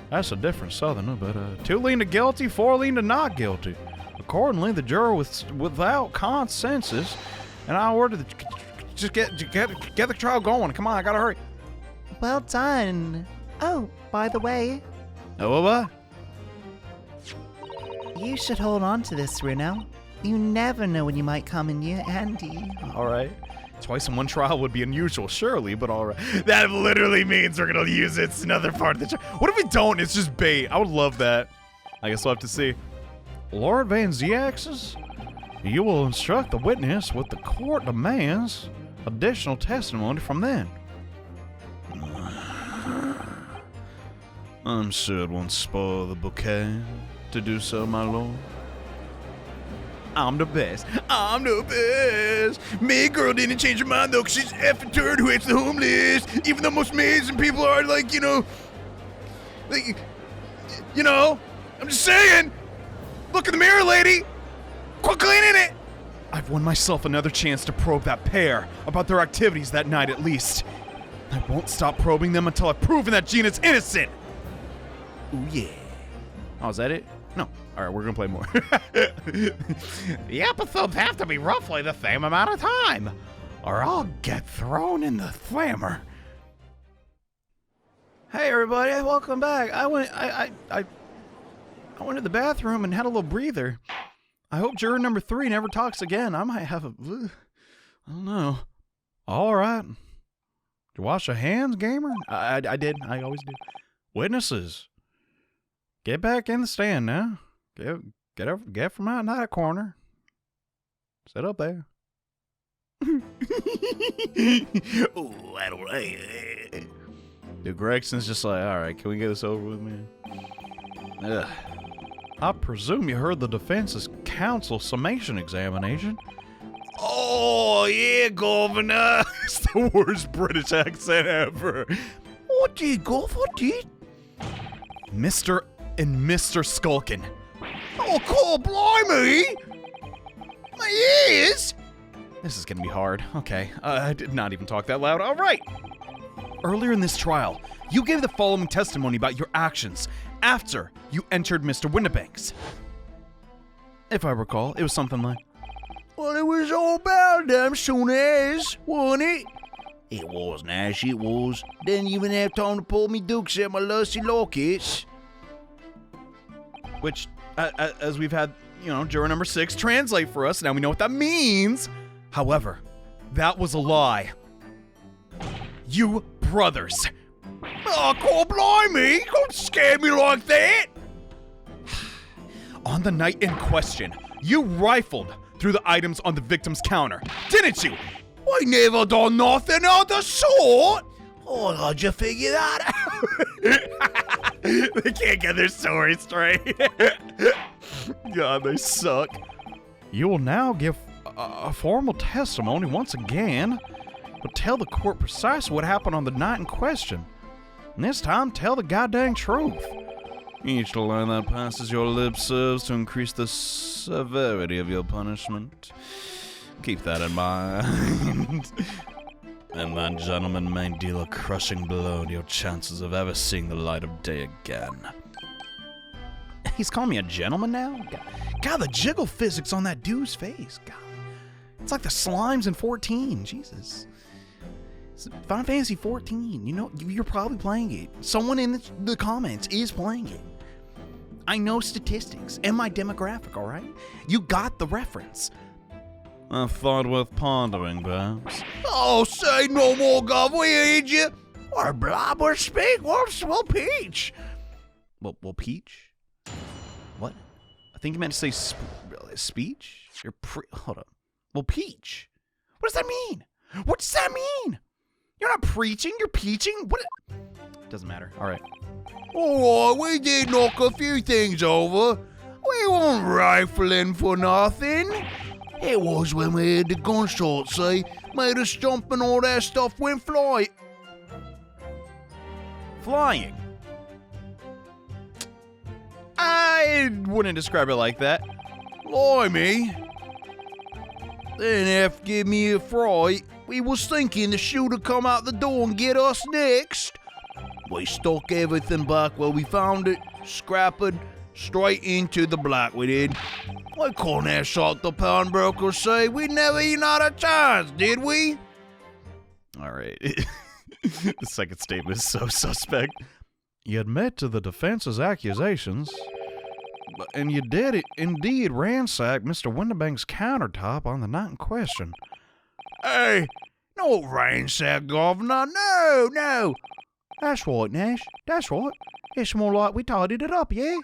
[SPEAKER 3] That's a different southerner, but 2 lean to guilty, 4 lean to not guilty. Accordingly, the juror without consensus, and I order just get the trial going. Come on, I gotta hurry.
[SPEAKER 2] Well done. Oh, by the way,
[SPEAKER 3] Oh, what?
[SPEAKER 2] you should hold on to this, Reno. You never know when you might come in handy.
[SPEAKER 1] All right. Twice in one trial would be unusual, surely, but all right. That literally means we're gonna use it. It's another part of the trial. What if we don't? It's just bait. I would love that. I guess we'll have to see.
[SPEAKER 3] Lord Van Ziaxis, you will instruct the witness what the court demands additional testimony from them.
[SPEAKER 1] I'm sure it won't spoil the bouquet to do so, my lord. I'm the best. Me girl didn't change her mind though, 'cause she's effing turd who hates the homeless. Even though most amazing people are like, I'm just saying. Look in the mirror, lady. Quit cleaning it. I've won myself another chance to probe that pair about their activities that night at least. I won't stop probing them until I've proven that Gina's innocent. Ooh, yeah. Oh, is that it? No. All right, we're going to play more.
[SPEAKER 3] The episodes have to be roughly the same amount of time, or I'll get thrown in the slammer.
[SPEAKER 1] Hey, everybody. Welcome back. I went to the bathroom and had a little breather. I hope juror number 3 never talks again. I might have I don't know.
[SPEAKER 3] All right. Did you wash your hands, gamer?
[SPEAKER 1] I did. I always do.
[SPEAKER 3] Witnesses, get back in the stand now. Get from out in that corner. Sit up there.
[SPEAKER 1] Oh, I don't like. Dude, Gregson's just like, all right, can we get this over with, man? Ugh.
[SPEAKER 3] I presume you heard the defense's counsel summation examination.
[SPEAKER 1] Oh, yeah, Governor. It's the worst British accent ever.
[SPEAKER 4] What did Governor did?
[SPEAKER 1] Mr. and Mr. Skulkin.
[SPEAKER 4] Oh, God, blimey! My ears!
[SPEAKER 1] This is gonna be hard. Okay, I did not even talk that loud. All right. Earlier in this trial, you gave the following testimony about your actions after you entered Mr. Winnebank's. If I recall, it was something like,
[SPEAKER 4] Well, it was all about them soon as, wasn't it? It was, Nash, it was. Didn't even have time to pull me dukes at my lusty lockets.
[SPEAKER 1] which, as we've had, juror number 6 translate for us, now we know what that means. However, that was a lie. You brothers.
[SPEAKER 4] Oh, God blimey! Don't scare me like that!
[SPEAKER 1] On the night in question, you rifled through the items on the victim's counter, didn't you?
[SPEAKER 4] I never done nothing of the sort! Oh, how'd you figure that out?
[SPEAKER 1] They can't get their story straight. God, they suck. You will now give a formal testimony once again, but tell the court precisely what happened on the night in question. And this time, tell the goddamn truth. Each line that passes your lips serves to increase the severity of your punishment. Keep that in mind. And that gentleman may deal a crushing blow to your chances of ever seeing the light of day again. He's calling me a gentleman now? God, the jiggle physics on that dude's face. God. It's like the slimes in 14. Jesus. It's Final Fantasy 14. You're probably playing it. Someone in the comments is playing it. I know statistics and my demographic, alright? You got the reference. A thought worth pondering, perhaps.
[SPEAKER 4] Oh, say no more, Gov. We heard you. Or blob or speak. We'll peach.
[SPEAKER 1] Well, peach? What? I think you meant to say speech? Hold up. Well, peach. What does that mean? What does that mean? You're not preaching, you're peaching? What? Doesn't matter. All right.
[SPEAKER 4] Alright, we did knock a few things over. We weren't rifling for nothing. It was when we had the gunshot, see? Made us jump and all that stuff went fly.
[SPEAKER 1] Flying. I wouldn't describe it like that.
[SPEAKER 4] Blimey. Then after give me a fright, we was thinking the shooter come out the door and get us next. We stuck everything back where we found it, scrapping straight into the black we did. We couldn't have shot the pawnbroker, say. We never even had a chance, did we?
[SPEAKER 1] All right. The second statement is so suspect. You admit to the defense's accusations, and you did indeed ransack Mr. Winterbank's countertop on the night in question.
[SPEAKER 4] Hey, no ransack, Governor. No.
[SPEAKER 2] That's right, Nash. That's right. It's more like we tidied it up, yeah?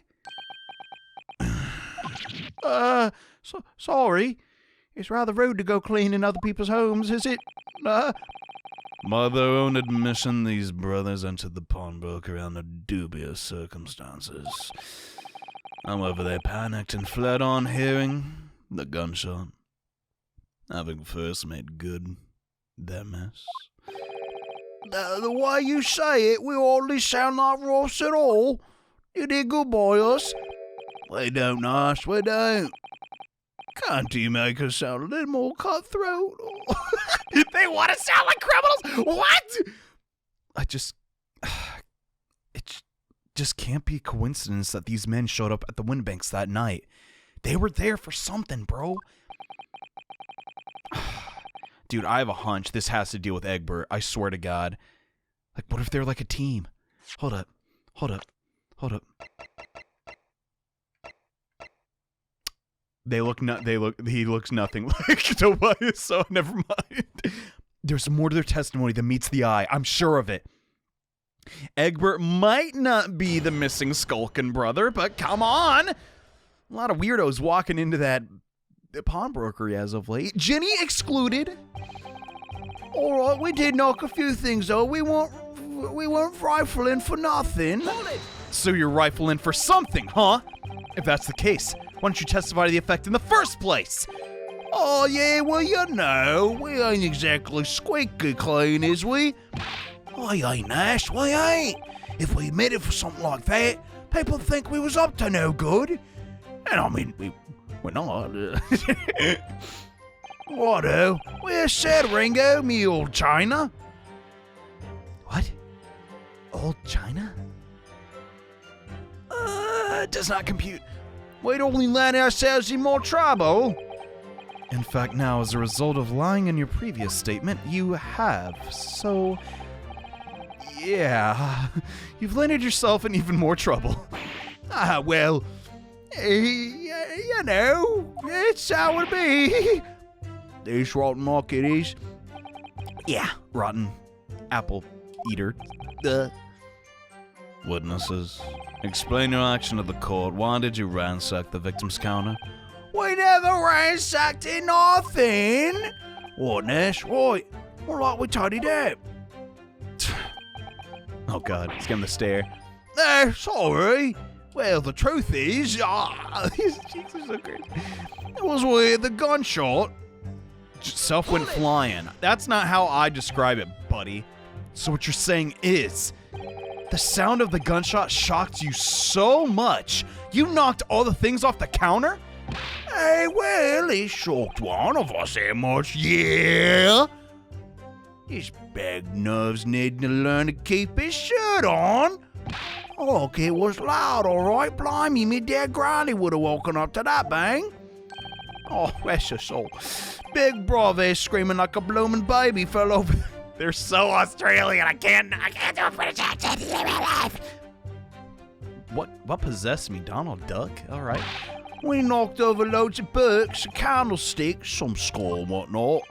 [SPEAKER 2] Sorry. It's rather rude to go cleaning other people's homes, is it?
[SPEAKER 1] By their own admission, these brothers entered the pawnbroker under dubious circumstances. However, they panicked and fled on hearing the gunshot, having first made good their mess.
[SPEAKER 4] The way you say it, we hardly sound like Ross at all. You did good by us. We don't, Nash, we don't. Can't you make us sound a little more cutthroat?
[SPEAKER 1] They want to sound like criminals? What? It just can't be a coincidence that these men showed up at the Windbanks that night. They were there for something, bro. Dude, I have a hunch this has to deal with Egbert. I swear to God. Like, what if they're like a team? Hold up. He looks nothing like Tobias, so never mind. There's more to their testimony than meets the eye. I'm sure of it. Egbert might not be the missing Skulkin brother, but come on. A lot of weirdos walking into that pawnbroker as of late. Jenny excluded.
[SPEAKER 4] All right, we did knock a few things though. We weren't rifling for nothing.
[SPEAKER 1] So you're rifling for something, huh? If that's the case, why don't you testify to the effect in the first place?
[SPEAKER 4] Oh yeah, well you know, we ain't exactly squeaky clean, is we? We ain't, Nash, we ain't. If we admitted for something like that, people think we was up to no good. And I mean, we're not. Righto, where's said Ringo, me old China?
[SPEAKER 1] What? Old China? Does not compute.
[SPEAKER 3] We'd only land ourselves in more trouble.
[SPEAKER 1] In fact, now, as a result of lying in your previous statement, you have. So, yeah, you've landed yourself in even more trouble.
[SPEAKER 3] Well, you know, it's how it be. This rotten like it is.
[SPEAKER 1] Yeah, rotten apple eater. Witnesses, explain your action to the court. Why did you ransack the victim's counter?
[SPEAKER 3] We never ransacked it, nothing. Witness, right? Well, like we told you that.
[SPEAKER 1] Oh God, he's giving the stare.
[SPEAKER 3] Sorry. Well, the truth is, his cheeks are so crazy. It was where the gunshot.
[SPEAKER 1] Self went flying. That's not how I describe it, buddy. So what you're saying is, the sound of the gunshot shocked you so much, you knocked all the things off the counter?
[SPEAKER 3] Hey, well, it shocked one of us that much, yeah. His big nerves need to learn to keep his shirt on. Look, it was loud, all right. Blimey, me dad Granny would have woken up to that bang. Oh, bless your soul. Big brother screaming like a blooming baby fell over.
[SPEAKER 1] They're so Australian. I can't do a British accent to save my life. What possessed me, Donald Duck? All right.
[SPEAKER 3] We knocked over loads of books, candlesticks, some skull and whatnot.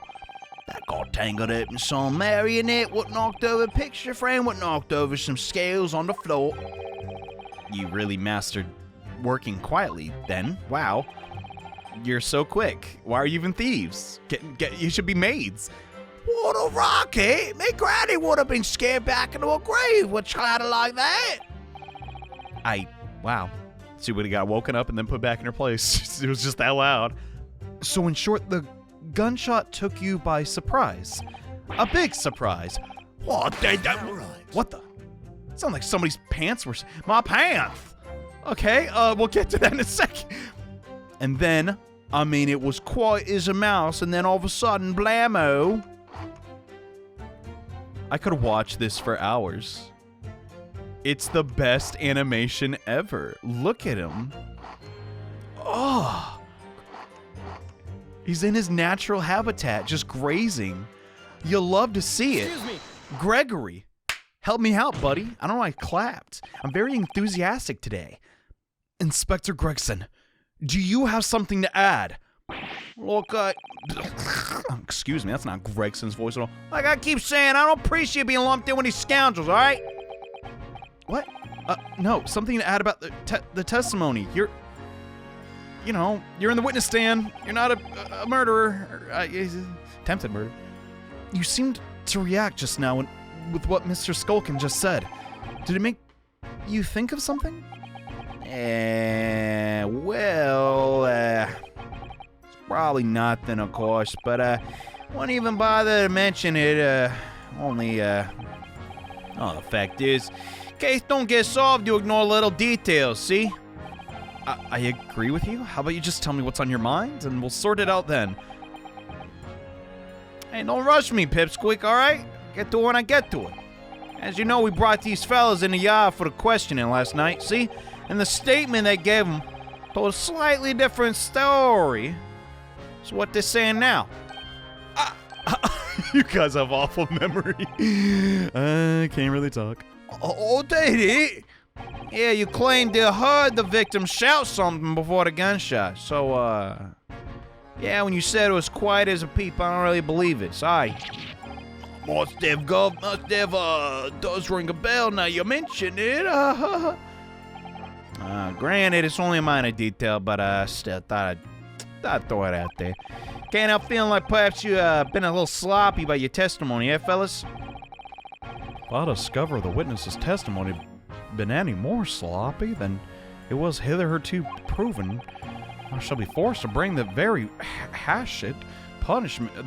[SPEAKER 3] That got tangled up in some marionette, what knocked over a picture frame, what knocked over some scales on the floor.
[SPEAKER 1] You really mastered working quietly then. Wow. You're so quick. Why are you even thieves? You should be maids.
[SPEAKER 3] What a rocket! Me granny would have been scared back into a grave with clatter like that.
[SPEAKER 1] Wow. She would have got woken up and then put back in her place. It was just that loud. So in short, the gunshot took you by surprise. A big surprise.
[SPEAKER 3] What?
[SPEAKER 1] What the? It sounded like somebody's pants were... My pants! Okay, we'll get to that in a second. And then, I mean, it was quiet as a mouse, and then all of a sudden, blammo. I could watch this for hours. It's the best animation ever. Look at him. Oh. He's in his natural habitat, just grazing. You'll love to see it.
[SPEAKER 5] Excuse me.
[SPEAKER 1] Gregory, help me out, buddy. I don't know why I clapped. I'm very enthusiastic today. Inspector Gregson, do you have something to add?
[SPEAKER 3] Look,
[SPEAKER 1] excuse me, that's not Gregson's voice at all.
[SPEAKER 3] like I keep saying, I don't appreciate being lumped in with these scoundrels, all right?
[SPEAKER 1] What? No, something to add about the testimony. You're in the witness stand. You're not a murderer. Attempted murder. You seemed to react just now with what Mr. Skulkin just said. Did it make you think of something?
[SPEAKER 3] Well, it's probably nothing, of course, but won't even bother to mention it, the fact is, case don't get solved, you ignore little details, see?
[SPEAKER 1] I agree with you. How about you just tell me what's on your mind, and we'll sort it out then.
[SPEAKER 3] Hey, don't rush me, Pipsqueak, all right? Get to it when I get to it. As you know, we brought these fellas in the yard for the questioning last night, see? And the statement they gave them told a slightly different story. So what they're saying now?
[SPEAKER 1] You guys have awful memory. I can't really talk.
[SPEAKER 3] Oh, did it? Yeah, you claimed you heard the victim shout something before the gunshot. So, yeah, when you said it was quiet as a peep, I don't really believe it. Sorry. Must have does ring a bell now you mention it. Granted, it's only a minor detail, but I still thought I'd throw it out there. Can't help feeling like perhaps you been a little sloppy by your testimony, eh, fellas?
[SPEAKER 1] If I discover the witness's testimony been any more sloppy than it was hitherto proven, I shall be forced to bring the very harshest punishment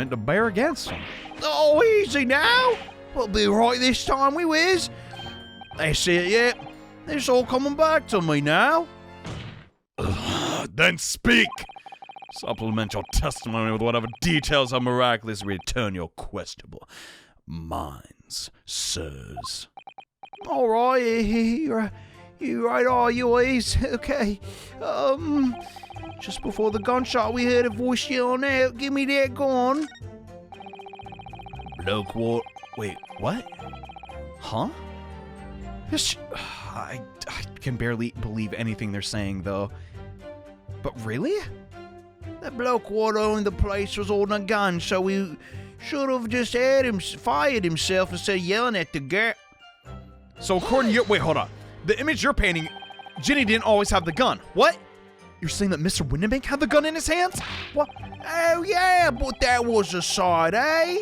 [SPEAKER 1] to bear against him.
[SPEAKER 3] Oh, easy now. We'll be right this time, we whiz. That's it, yeah. It's all coming back to me now.
[SPEAKER 1] Then speak! Supplement your testimony with whatever details have miraculously return your questionable minds, sirs.
[SPEAKER 3] All right,
[SPEAKER 4] You right are, you Ace. Okay. Just before the gunshot, we heard a voice yelling out, "Give me that gun."
[SPEAKER 1] Bloke, what? Wait, what? Huh? I can barely believe anything they're saying, though. But really?
[SPEAKER 4] The bloke what owned the place was holding a gun, so he should have just had him fired himself instead of yelling at the girl.
[SPEAKER 1] So according to you, wait, hold on. The image you're painting, Ginny didn't always have the gun. What? You're saying that Mr. Windenbank had the gun in his hands? What?
[SPEAKER 4] Oh yeah, but that was a sight, eh?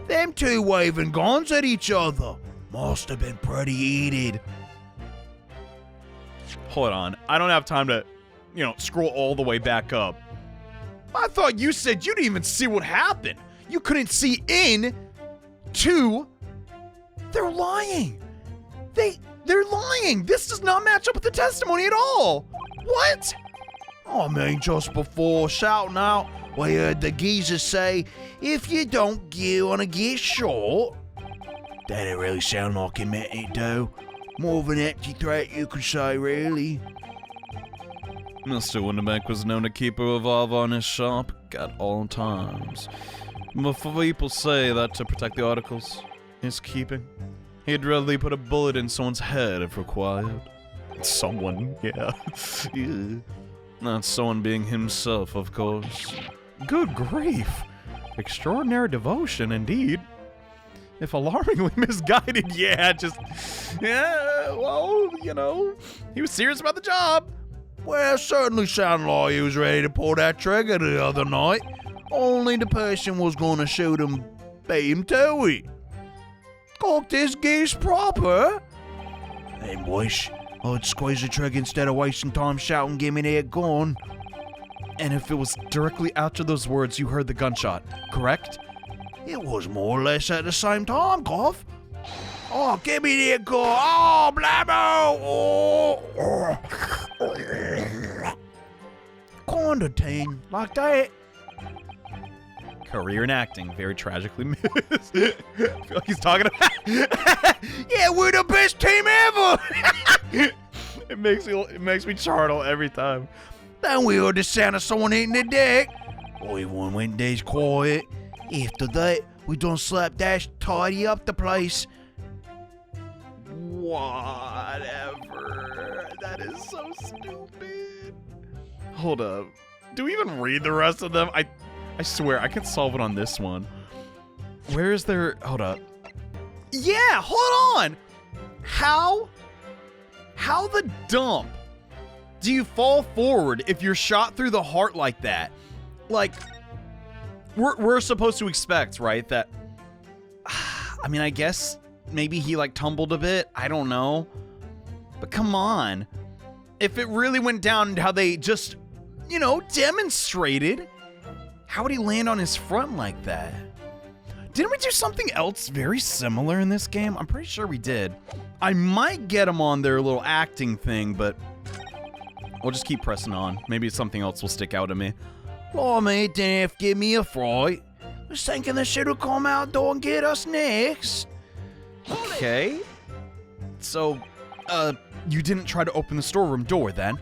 [SPEAKER 4] Them two waving guns at each other. Must have been pretty heated.
[SPEAKER 1] Hold on. I don't have time to, scroll all the way back up. I thought you said you didn't even see what happened. You couldn't see in to. They're lying. They're lying. This does not match up with the testimony at all. What?
[SPEAKER 4] I mean, just before shouting out, we heard the geezer say, "If you don't wanna get shot." That didn't really sound like he meant it, though. More of an empty threat, you could say, really.
[SPEAKER 1] Mr. Windenbank was known to keep a revolver in his shop at all times. But people say that to protect the articles he's keeping, he'd readily put a bullet in someone's head if required. Someone, yeah. Yeah. Not someone being himself, of course. Good grief. Extraordinary devotion, indeed. If alarmingly misguided, well, he was serious about the job.
[SPEAKER 4] Well, certainly sounded like he was ready to pull that trigger the other night. Only the person was gonna shoot him, beat him to it. Got this geese proper. Hey, boys, I'd squeeze the trigger instead of wasting time shouting, "Give me that gun."
[SPEAKER 1] And if it was directly after those words you heard the gunshot, correct?
[SPEAKER 4] It was more or less at the same time, Goff. Oh, give me that gun. Oh, blammo. Oh. Kinda thing, like that.
[SPEAKER 1] Career in acting, very tragically missed. I feel like he's talking about.
[SPEAKER 4] Yeah, we're the best team ever.
[SPEAKER 1] It makes me chortle every time.
[SPEAKER 4] Then we heard the sound of someone hitting the deck. Everyone went days quiet. After that, we done slapdash tidy up the place.
[SPEAKER 1] Whatever. That is so stupid. Hold up. Do we even read the rest of them? I swear, I can solve it on this one. Where is there... Hold up. Yeah, hold on! How the dump do you fall forward if you're shot through the heart like that? Like, we're supposed to expect, right, that... I mean, I guess maybe he, tumbled a bit. I don't know. But come on. If it really went down how they just, demonstrated... How would he land on his front like that? Didn't we do something else very similar in this game? I'm pretty sure we did. I might get him on their little acting thing, but we'll just keep pressing on. Maybe something else will stick out to me.
[SPEAKER 4] Blimey, it didn't have to give me a fright. I was thinking they should have come outdoor and get us next.
[SPEAKER 1] Okay. So, you didn't try to open the storeroom door then?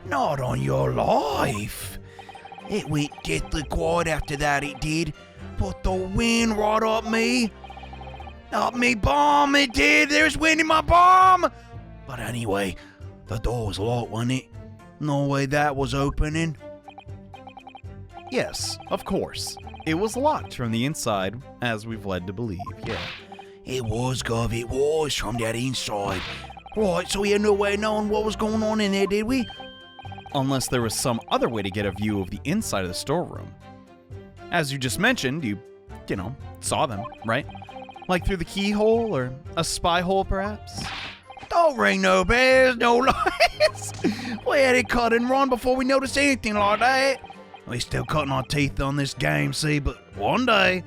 [SPEAKER 4] Not on your life. It went deathly quiet after that, it did. Put the wind right up me. Up me bomb, it did. There's wind in my bomb. But anyway, the door was locked, wasn't it? No way that was opening.
[SPEAKER 1] Yes, of course. It was locked from the inside, as we've led to believe, yeah.
[SPEAKER 4] It was, Gov, it was from that inside. Right, so we had no way of knowing what was going on in there, did we?
[SPEAKER 1] Unless there was some other way to get a view of the inside of the storeroom. As you just mentioned, you saw them, right? Like through the keyhole or a spy hole, perhaps?
[SPEAKER 4] Don't ring no bells, no lights. We had it cut and run before we noticed anything like that. We still cutting our teeth on this game, see, but one day...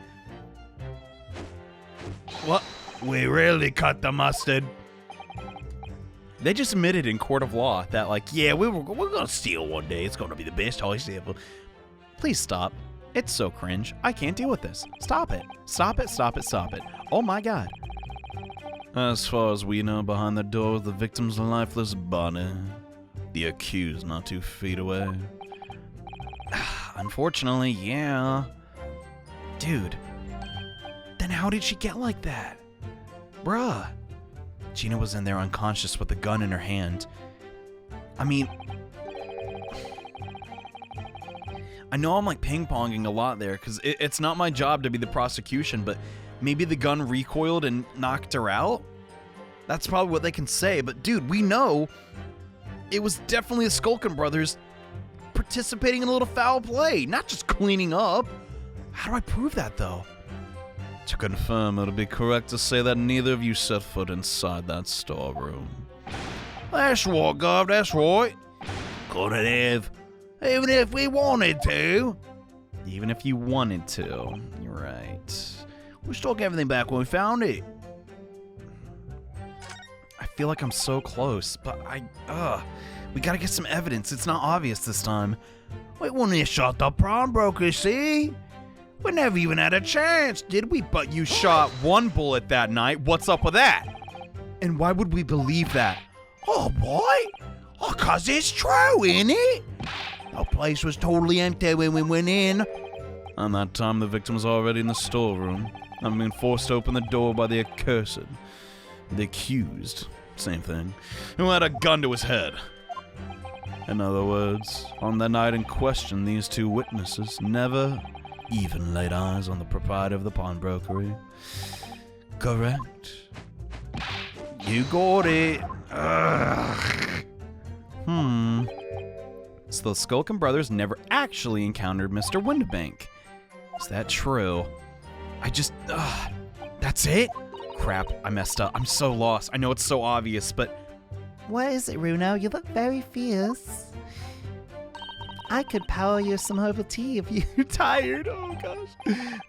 [SPEAKER 1] What?
[SPEAKER 4] We really cut the mustard.
[SPEAKER 1] They just admitted in court of law that,
[SPEAKER 4] yeah, we're gonna steal one day. It's gonna be the best heist ever.
[SPEAKER 1] Please stop. It's so cringe. I can't deal with this. Stop it. Stop it, stop it, stop it. Oh my god. As far as we know, behind the door was the victim's lifeless body. The accused not 2 feet away.
[SPEAKER 2] Unfortunately, yeah. Dude, then how did she get like that? Bruh. Gina was in there unconscious with a gun in her hand. I mean, I know I'm like ping-ponging a lot there, because it's not my job to be the prosecution, but maybe the gun recoiled and knocked her out? That's probably what they can say, but dude, we know it was definitely the Skulkin brothers participating in a little foul play, not just cleaning up. How do I prove that, though?
[SPEAKER 1] To confirm, it'll be correct to say that neither of you set foot inside that storeroom.
[SPEAKER 4] That's right, Gov, that's right. Couldn't have. Even if we wanted to.
[SPEAKER 1] Even if you wanted to, you're right.
[SPEAKER 4] We took everything back when we found it.
[SPEAKER 2] I feel like I'm so close, but we gotta get some evidence. It's not obvious this time.
[SPEAKER 4] We wouldn't have shot the pawnbroker, see? We never even had a chance, did we?
[SPEAKER 1] But you shot 1 bullet that night. What's up with that?
[SPEAKER 2] And why would we believe that?
[SPEAKER 4] Oh, boy. Oh, 'cause it's true, ain't it? The place was totally empty when we went in.
[SPEAKER 1] And that time the victim was already in the storeroom. I'm being forced to open the door by the accursed. The accused, same thing, who had a gun to his head. In other words, on the night in question, these 2 witnesses never even laid eyes on the proprietor of the pawnbrokery.
[SPEAKER 4] Correct.
[SPEAKER 1] You got it. So the Skulkin brothers never actually encountered Mr. Windbank. Is that true?
[SPEAKER 2] That's it?
[SPEAKER 1] Crap, I messed up. I'm so lost. I know it's so obvious, but
[SPEAKER 5] What is it, Runo? You look very fierce. I could power you some herbal tea if you're tired.
[SPEAKER 1] oh gosh.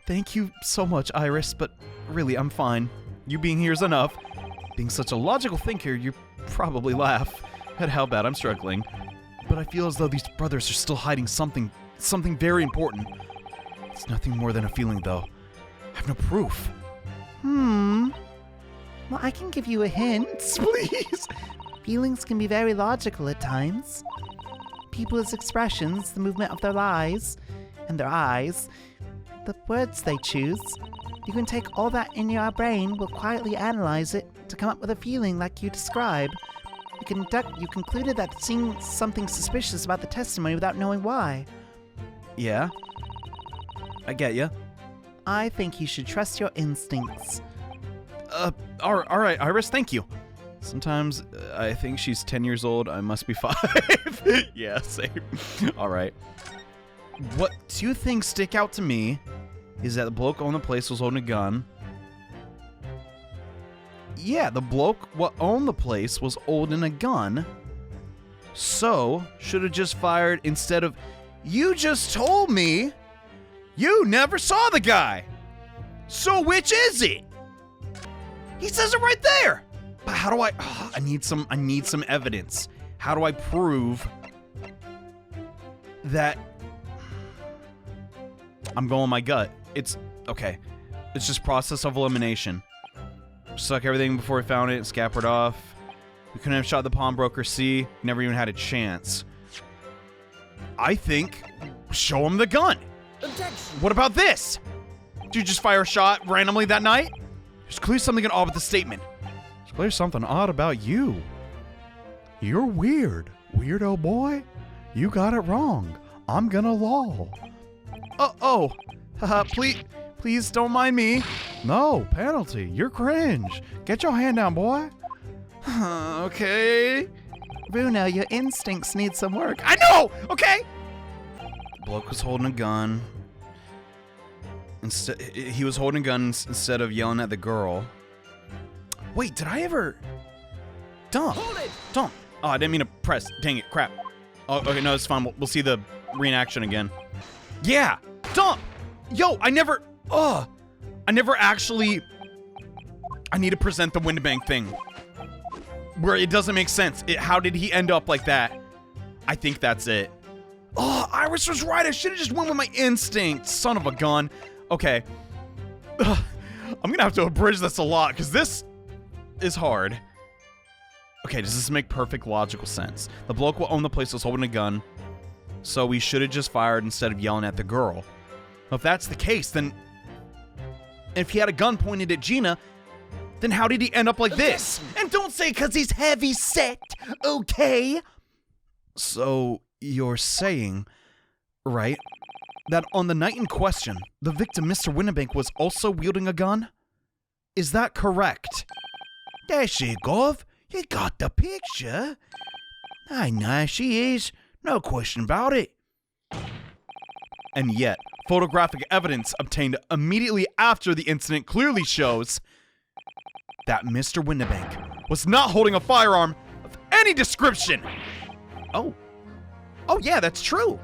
[SPEAKER 1] Thank you so much, Iris, but really, I'm fine. You being here is enough. Being such a logical thinker, you probably laugh at how bad I'm struggling. But I feel as though these brothers are still hiding something very important. It's nothing more than a feeling, though. I have no proof.
[SPEAKER 5] Well, I can give you a hint.
[SPEAKER 1] Please.
[SPEAKER 5] Feelings can be very logical at times. People's expressions, the movement of their eyes, and their eyes, the words they choose. You can take all that in your brain, will quietly analyze it to come up with a feeling like you describe. You concluded that seeing something suspicious about the testimony without knowing why.
[SPEAKER 2] Yeah. I get ya.
[SPEAKER 5] I think you should trust your instincts.
[SPEAKER 1] All right, Iris, thank you. Sometimes I think she's 10 years old. I must be 5. Yeah, same. All right. What 2 things stick out to me is that the bloke owned the place was holding a gun. Yeah, the bloke what owned the place was holding a gun. So, should have just fired instead of... You just told me you never saw the guy. So which is it? He says it right there. But how do I... I need some evidence. How do I prove that... I'm going my gut. It's... Okay. It's just process of elimination. Suck everything before we found it and scampered off. We couldn't have shot the pawnbroker. C. Never even had a chance. I think... Show him the gun.
[SPEAKER 4] Objection.
[SPEAKER 1] What about this? Did you just fire a shot randomly that night? There's clearly something odd with the statement. There's clearly something odd about you.
[SPEAKER 3] You're weird, weirdo boy. You got it wrong. I'm gonna law.
[SPEAKER 1] Please don't mind me.
[SPEAKER 3] No, penalty. You're cringe. Get your hand down, boy.
[SPEAKER 1] Okay.
[SPEAKER 5] Runo, your instincts need some work.
[SPEAKER 1] I know, okay? Bloke was holding a gun. He was holding guns instead of yelling at the girl. Wait, did I ever... Dump.
[SPEAKER 4] Hold it!
[SPEAKER 1] Dump. Oh, I didn't mean to press. Dang it, crap. Oh, okay, no, it's fine. We'll see the reenaction again. Yeah, dump. Yo, I never actually... I need to present the Windbank thing. Where it doesn't make sense. How did he end up like that? I think that's it. Oh, Iris was right. I should have just went with my instinct. Son of a gun. Okay. I'm gonna have to abridge this a lot, because this is hard. Okay, does this make perfect logical sense? The bloke will own the place that's holding a gun, so he should have just fired instead of yelling at the girl. If that's the case, then if he had a gun pointed at Gina, then how did he end up like this?
[SPEAKER 2] And don't say 'cause he's heavy set, okay?
[SPEAKER 1] So you're saying, right, that on the night in question, the victim, Mr. Winnebank, was also wielding a gun? Is that correct?
[SPEAKER 4] That's it, Gov. You got the picture. I know she is. No question about it.
[SPEAKER 1] And yet, photographic evidence obtained immediately after the incident clearly shows that Mr. Winnebank was not holding a firearm of any description. Oh yeah, that's true.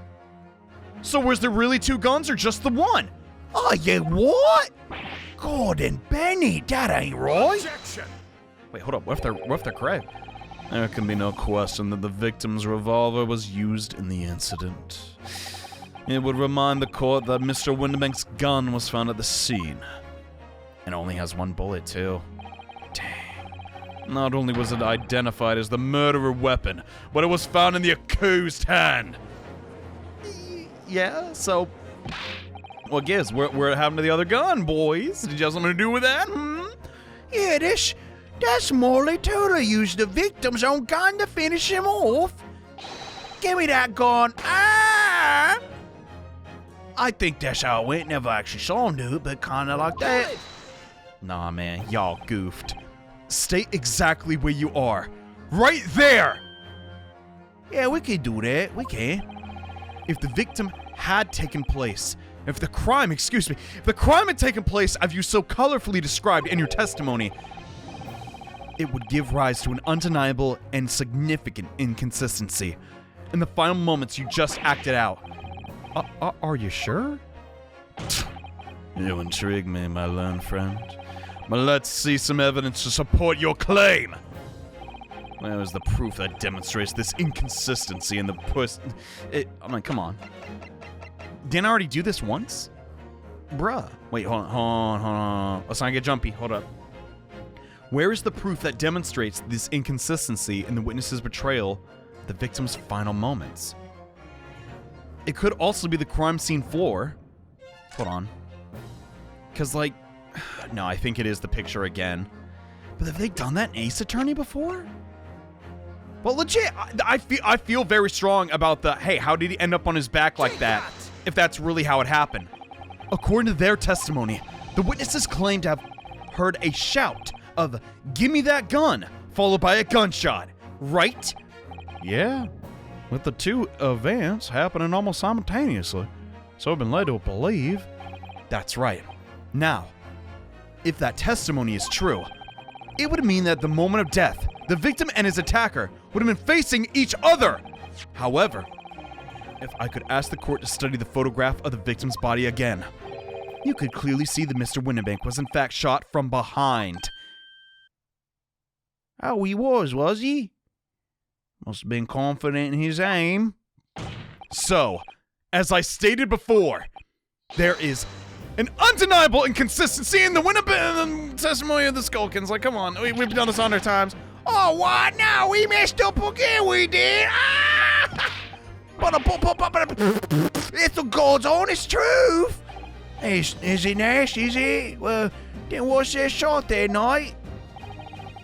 [SPEAKER 1] So was there really 2 guns or just the one?
[SPEAKER 4] Oh, yeah, what? Gordon Bennett, that ain't right.
[SPEAKER 1] Wait, hold up. What if they're correct? There can be no question that the victim's revolver was used in the incident. It would remind the court that Mr. Winnebank's gun was found at the scene. And only has 1 bullet, too. Dang. Not only was it identified as the murderer weapon, but it was found in the accused's hand. Yeah, so what gives? What happened to the other gun, boys? Did you have something to do with that?
[SPEAKER 4] Yeah, that's Morley Turtle used the victim's own gun to finish him off. Give me that gun. Ah! I think that's how it went. Never actually saw him do it, but kind of like that.
[SPEAKER 1] Nah, man, y'all goofed. Stay exactly where you are. Right there!
[SPEAKER 4] Yeah, we can do that. We can.
[SPEAKER 1] If the victim had taken place, if the crime had taken place as you so colorfully described in your testimony, it would give rise to an undeniable and significant inconsistency in the final moments you just acted out. Are you sure? You intrigue me, my learned friend. But let's see some evidence to support your claim. Where is the proof that demonstrates this inconsistency in the I mean, come on. Didn't I already do this once? Bruh. Wait, hold on. Let's not get jumpy. Hold up. Where is the proof that demonstrates this inconsistency in the witness's betrayal of the victim's final moments? It could also be the crime scene floor. Hold on. Because, like, no, I think it is the picture again. But have they done that in Ace Attorney before? Well, legit, I feel very strong about the, hey, how did he end up on his back like that, if that's really how it happened. According to their testimony, the witnesses claimed to have heard a shout of, "Give me that gun," followed by a gunshot, right? Yeah, with the 2 events happening almost simultaneously. So I've been led to believe. That's right. Now, if that testimony is true, it would mean that at the moment of death, the victim and his attacker would have been facing each other. However, if I could ask the court to study the photograph of the victim's body again, you could clearly see that Mr. Winnebank was in fact shot from behind.
[SPEAKER 4] Oh, he was he? Must have been confident in his aim.
[SPEAKER 1] So, as I stated before, there is an undeniable inconsistency in the Winnebank testimony of the Skulkins. Like, come on, we've done this 100 times.
[SPEAKER 4] Oh, what? No, we messed up again, we did. Ah! It's the God's honest truth. Is it Nash, is it? Well, then what's that shot that night?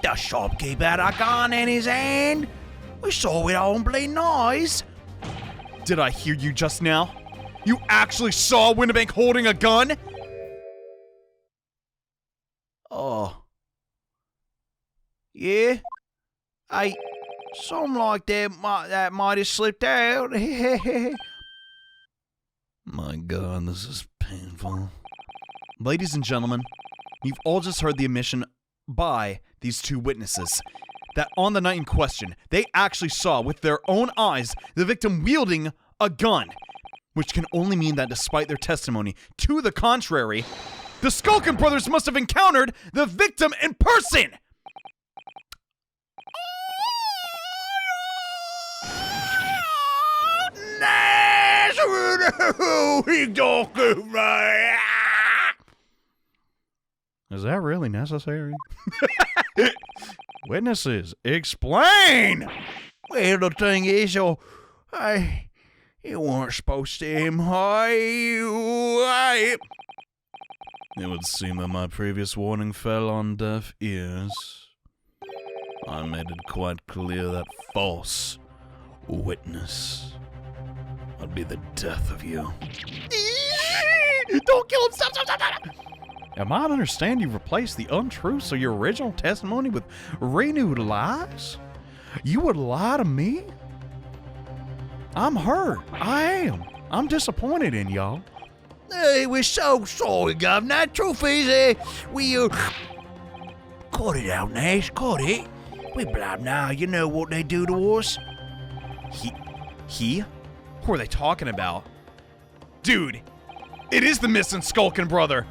[SPEAKER 4] The shopkeeper had a gun in his hand. We saw it on bleeding eyes.
[SPEAKER 1] Did I hear you just now? You actually saw Winnebank holding a gun?
[SPEAKER 4] Oh. Yeah? Something like that might have slipped out.
[SPEAKER 1] My God, this is painful. Ladies and gentlemen, you've all just heard the admission by these 2 witnesses that on the night in question, they actually saw with their own eyes the victim wielding a gun, which can only mean that despite their testimony to the contrary, the Skulkin brothers must have encountered the victim in person. Is that really necessary? Witnesses, explain!
[SPEAKER 4] Well, the thing is, you weren't supposed to aim high.
[SPEAKER 1] It would seem that my previous warning fell on deaf ears. I made it quite clear that false witness would be the death of you.
[SPEAKER 3] Don't kill him! Stop!
[SPEAKER 1] Am I to understand you've replaced the untruths of your original testimony with renewed lies? You would lie to me? I'm hurt. I am. I'm disappointed in y'all.
[SPEAKER 4] Hey, we're so sorry, Governor. Truth is, cut it out, Nash. Cut it. We blind now. You know what they do to us.
[SPEAKER 1] He? Who are they talking about? Dude, it is the missing Skulkin brother.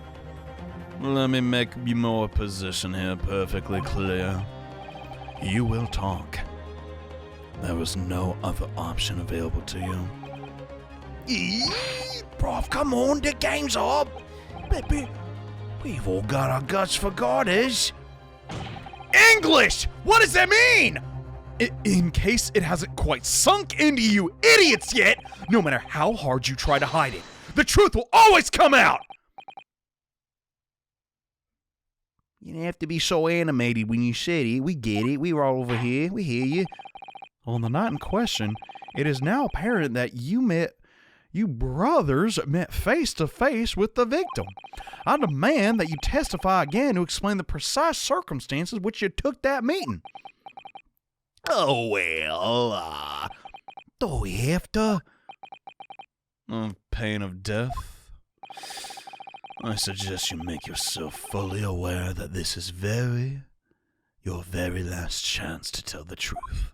[SPEAKER 1] Let me make my position here perfectly clear. You will talk. There was no other option available to you.
[SPEAKER 4] Prof, come on, the game's up. Baby, we've all got our guts for garters.
[SPEAKER 1] English! What does that mean? In case it hasn't quite sunk into you idiots yet, no matter how hard you try to hide it, the truth will always come out!
[SPEAKER 4] You didn't have to be so animated when you said it. We get it. We were all over here. We hear you.
[SPEAKER 1] On the night in question, it is now apparent that you brothers met face to face with the victim. I demand that you testify again to explain the precise circumstances which you took that meeting.
[SPEAKER 4] Oh, well, do we have to?
[SPEAKER 1] On pain of death, I suggest you make yourself fully aware that this is your very last chance to tell the truth.